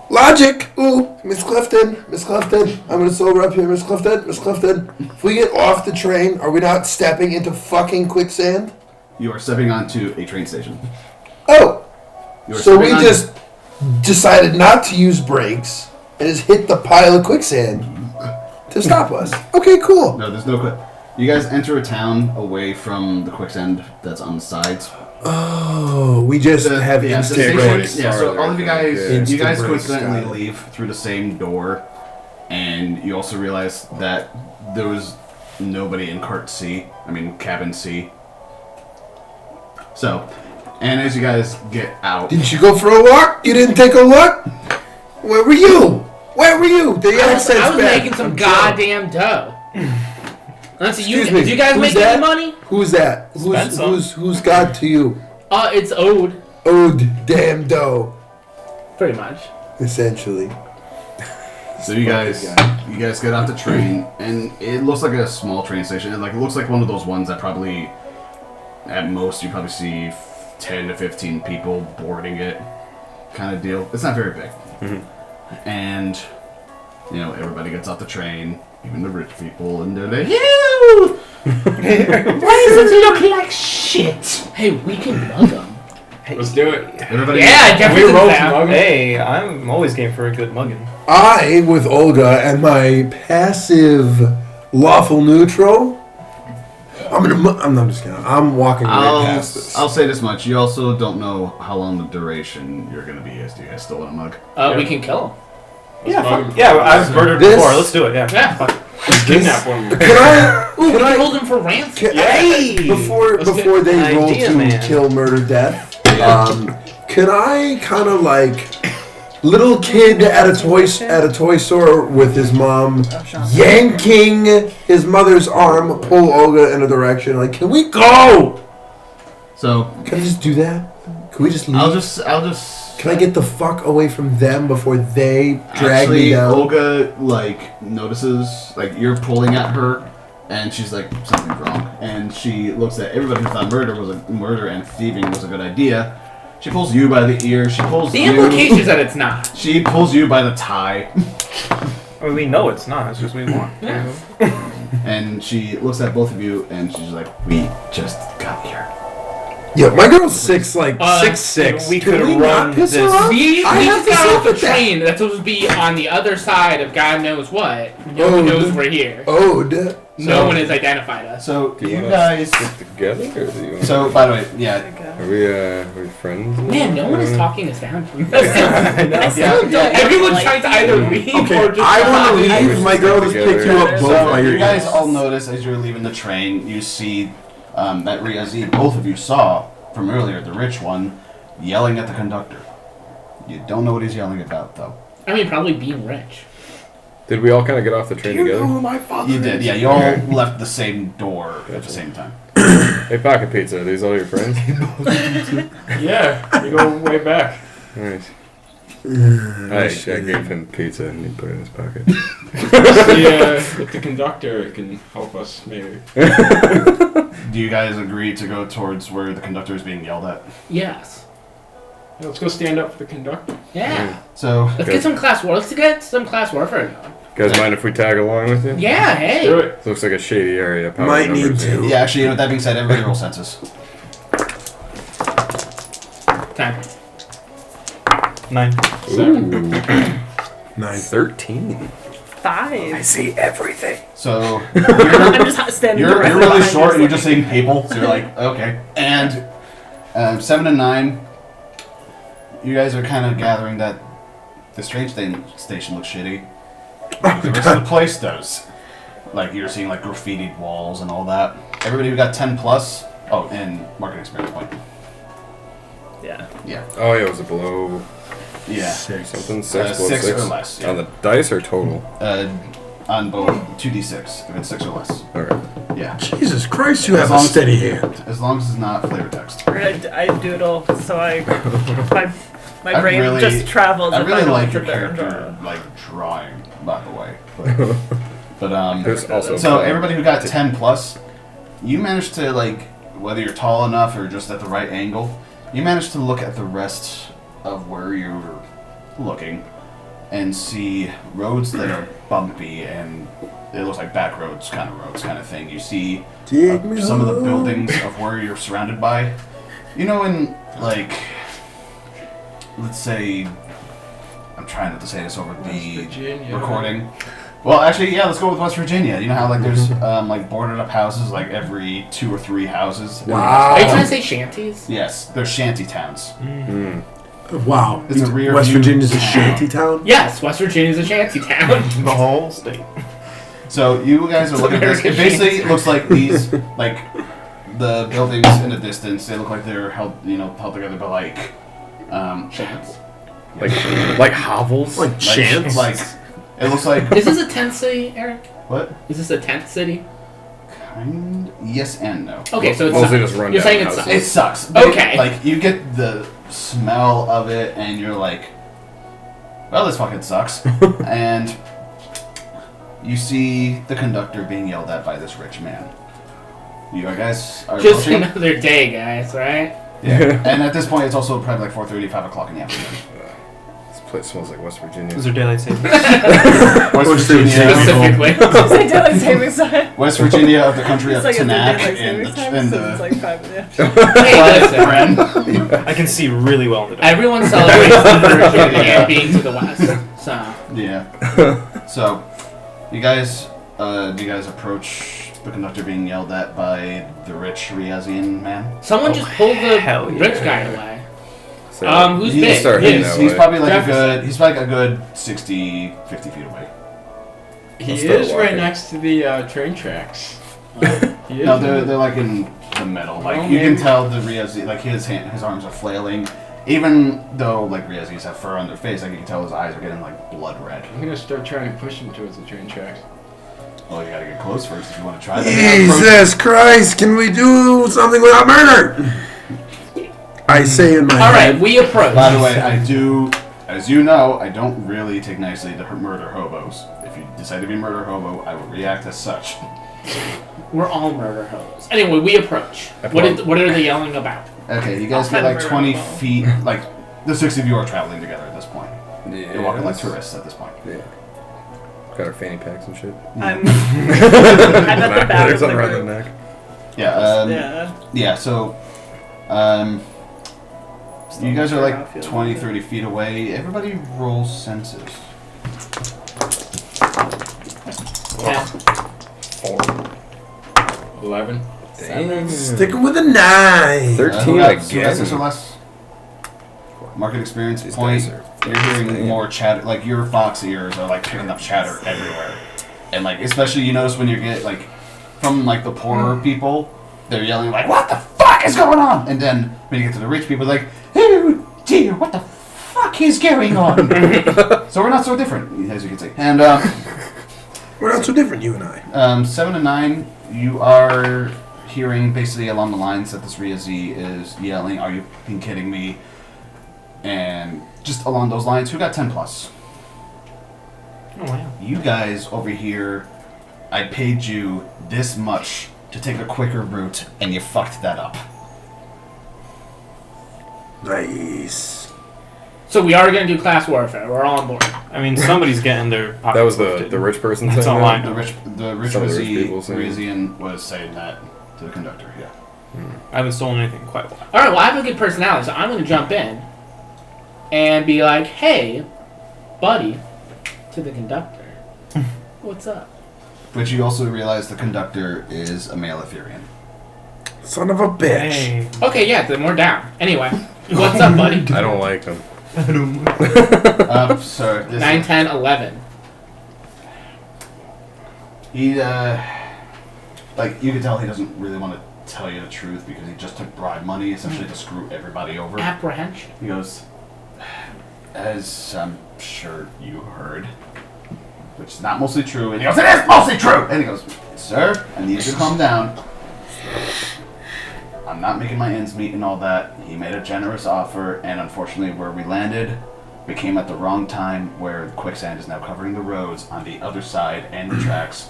Logic. Ooh, Miss Clifton. I'm gonna sober up here, Miss Clifton. If we get off the train, are we not stepping into fucking quicksand? You are stepping onto a train station. Oh, You are so we stepping on- just decided not to use brakes and just hit the pile of quicksand to stop us. Okay, cool. No, there's no quick. You guys enter a town away from the quicksand that's on the sides. Oh, we just have the instant station- brakes. Yeah, so all of you guys, Yeah. you Instant guys brakes, coincidentally got it. leave through the same door, and you also realize that there was nobody in cabin C. So, and as you guys get out, Didn't you go for a walk? You didn't take a look? Where were you? The I accent's was back. making some I'm goddamn dough. Let's see, Excuse me, did you guys who's make that? any money? Who's that? Spent some. Who's God to you? It's Ode, Ode damn dough. pretty much. Essentially. so you guys get off the train, and it looks like a small train station. It looks like one of those ones that probably, at most, you probably see 10 to 15 people boarding it, kind of deal. It's not very big, and everybody gets off the train, even the rich people, and they're like, "You! Why does it look like shit?" Hey, we can mug them. Let's do it. Everybody, Yeah, Jefferson's roll down. some mug. Hey, I'm always game for a good mugging. I, with Olga and my passive lawful neutral, I'm just kidding. I'm walking right past this. I'll say this much: you also don't know how long the duration you're gonna be. Do you guys still want a mug? We can kill them. Yeah, mug fuck. him. Yeah, I've murdered This- before. Let's do it. Yeah. Yeah. Fuck. Kidnap one. Can I? Ooh, we Can can I? hold them for ransom. Can before they An roll idea, to man. kill, murder, death, can I kind of like little kid at a toy store with his mom yanking his mother's arm, pull Olga in a direction? Like, can we go? So Can I just do that? Can we just leave? I'll just. Can I get the fuck away from them before they drag Actually, me down? Olga notices you're pulling at her, and she's like, something's wrong. And she looks at everybody who thought murder and thieving was a good idea. She pulls you by the ear. She pulls The you. implication is that it's not. She pulls you by the tie, I mean, we know it's not. It's just we want. Yeah. and she looks at both of you, and she's like, "We just got here." Yeah, my girl's 6'6". We Can could we not run piss her this. off? We I have just to got sit off the with that. train that's supposed to be on the other side of God knows what. No one knows we're here. Ode. No one has identified us. So Do you wanna guys. stick together, or do you wanna... So by the way, yeah, Are we friends? Man, no one is talking us down. yeah. Everyone's trying to either leave Okay, or just I want stop. to leave. My girl just picked you up both So by your you guys ears. all notice as you're leaving the train, you see that Riazid, both of you saw from earlier, the rich one, yelling at the conductor. You don't know what he's yelling about, though. I mean, probably being rich. Did we all kind of get off the train together? My father you did, yeah. You all left the same door at the same time. Hey, Pocket Pizza, are these all your friends? Yeah, we go way back. Nice. I gave him pizza and he put it in his pocket. With the conductor, it can help us, maybe. Do you guys agree to go towards where the conductor is being yelled at? Yes. Yeah, let's go stand up for the conductor. Yeah. So Let's get some class war. Let's get some class warfare going. You guys mind if we tag along with you? Yeah. Hey. Do it. Looks like a shady area. Power Might need numbers. to. yeah, actually, with that being said, everybody roll census. 10. 9. Ooh. 9. 13. 5. see everything. So I'm just standing you're directly really behind short, and you, you're just saying people. So you're like, okay. And 7 and 9, you guys are kind of gathering that the train station looks shitty. The rest of the place does. Like you're seeing like graffitied walls and all that. Everybody who got 10 plus. Oh, and marketing experience point. Yeah. Yeah. Oh, yeah, was it below Yeah. something? 6 below 6 6 or less. Yeah. On the dice or total? On both 2d6 if it's 6 or less. Alright. Yeah. Jesus Christ, you As have a long as- steady hand. As long as it's not flavor text. I doodle, so my I brain really- just travels. I if really don't like your sit there and character draw. like drawing, by the way. But There's also so everybody who got 10 plus, you managed to like whether you're tall enough or just at the right angle, you managed to look at the rest of where you're looking and see roads that are bumpy and it looks like back roads kind of thing. You see some of the buildings of where you're surrounded by. You know, in like, let's say, I'm trying not to say this over the Virginia. recording. Well, actually, yeah, let's go with West Virginia. You know how like there's like boarded up houses like every 2 or 3 houses. Wow. Are you trying to say shanties? Yes, they're shanty towns. Wow. It's a rear West view Virginia's a town. shanty town? Yes, West Virginia's a shanty town. The whole state. So you guys are looking at this. It American basically shanty. looks like these, like the buildings in the distance. They look like they're held together by like, Shants. like hovels? Like chance? Like it looks like Is this a tent city, Eric? what? Is this a tent city? Kind. Yes and no. Okay, so it's Mostly just run You're down saying it houses. sucks. It sucks. Okay. Like you get the smell of it, and you're like, well, this fucking sucks. And you see the conductor being yelled at by this rich man. You guys are Just approaching. another day, guys, right? Yeah. And at this point, it's also probably like 4:30, 5 o'clock in the afternoon. This place smells like West Virginia. Is there daylight savings? West Virginia, Specifically. Say daylight savings time. West Virginia of the country It's of like a Tanakh daylight and savings time, and so it's the like 5 yeah. Hey, listen. Bren. I can see really well in the dark. Everyone celebrates the Virginia being to the west. So Yeah. So, you guys, do you guys approach the conductor being yelled at by the rich Riazian man? someone just pulled the hell yeah. rich guy away. So, Who's you big? start heading that He's way. probably like Jefferson. he's probably like a good 60, 50 feet away. He Let's start is right walking. next to the train tracks. He is No, they're like in the middle. Like Well, you can maybe- tell the Riazi, like his arms are flailing. Even though like Riazis have fur on their face, like you can tell his eyes are getting like blood red. I'm gonna start trying to push him towards the train tracks. Well, you gotta get close first if you want to try that. Jesus Christ, can we do something without murder? I say in my All right, head. we approach. By the way, I do, as you know, I don't really take nicely to murder hobos. If you decide to be murder hobo, I will react as such. We're all murder hoes. Anyway, we approach. What are they yelling about? Okay, you guys I'll get like find 20 murder hobo. feet, like the 6 of you are traveling together at this point. Yeah, You're walking like that's- tourists at this point. Yeah. Got our fanny packs and shit. I'm at the back of There's the something around the group. neck. Yeah, Yeah. yeah, so, you guys are like 20, 30 feet away. Everybody roll senses. 10. 11. Sticking with a 9. 13 Who got six or again. less? Market experience These point. guys are You're hearing fucking more chatter. Like your fox ears are like picking up chatter everywhere, and like especially you notice when you get like from like the poorer people, they're yelling like, "What the fuck is going on? And then when you get to the rich people, like, oh dear, what the fuck is going on? So we're not so different, as you can see. And We're not so different, you and I. 7 and 9, you are hearing basically along the lines that this Rhea Z is yelling, "Are you fucking kidding me?" And just along those lines, who got 10 plus? Oh, wow. You guys over here, I paid you this much to take a quicker route, and you fucked that up. Nice. So we are going to do class warfare. We're all on board. I mean, somebody's getting their pocket That was lifted. the rich person That's saying all I that? know. The rich Some of the rich people saying- Parisian was saying that to the conductor, yeah. I haven't stolen anything in quite a while. All right, well, I have a good personality, so I'm going to jump in and be like, hey, buddy, to the conductor. What's up? But you also realize the conductor is a male Etherean. Son of a bitch. Hey. Okay, yeah, then we're down. Anyway, what's up, buddy? I don't like him. So this 9, 10, 11. He, like, you can tell he doesn't really want to tell you the truth because he just took bribe money essentially to screw everybody over. Apprehension. He goes, as I'm sure you heard, which is not mostly true, and he goes, it is mostly true! And he goes, sir, I need you to calm down. I'm not making my ends meet and all that. He made a generous offer, and unfortunately where we landed, we came at the wrong time where Quicksand is now covering the roads on the other side and the tracks.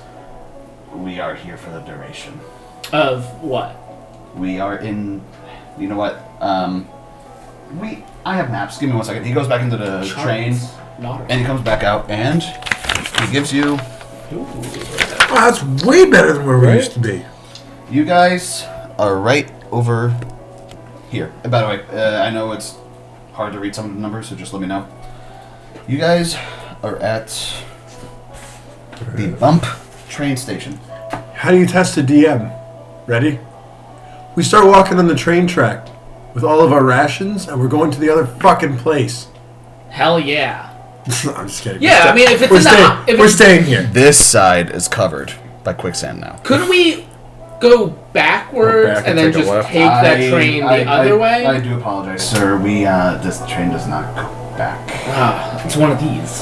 We are here for the duration. Of what? We are in, you know what, I have maps, give me 1 second. He goes back into the train, Not and he comes back out, and he gives you, Oh, that's way better than where we used to be. you guys are right over here. And by the way, I know it's hard to read some of the numbers, so just let me know. You guys are at the Bump train station. How do you test a DM? Ready? We start walking on the train track with all of our rations, and we're going to the other fucking place. Hell yeah. I'm just kidding. Yeah, I mean, if it's we're in staying, the... If we're it's, staying here. This side is covered by Quicksand now. couldn't we go backwards Go back and and then take a just left. take that train the other way? I do apologize, sir. We, this train does not go back. Ah, it's one of these.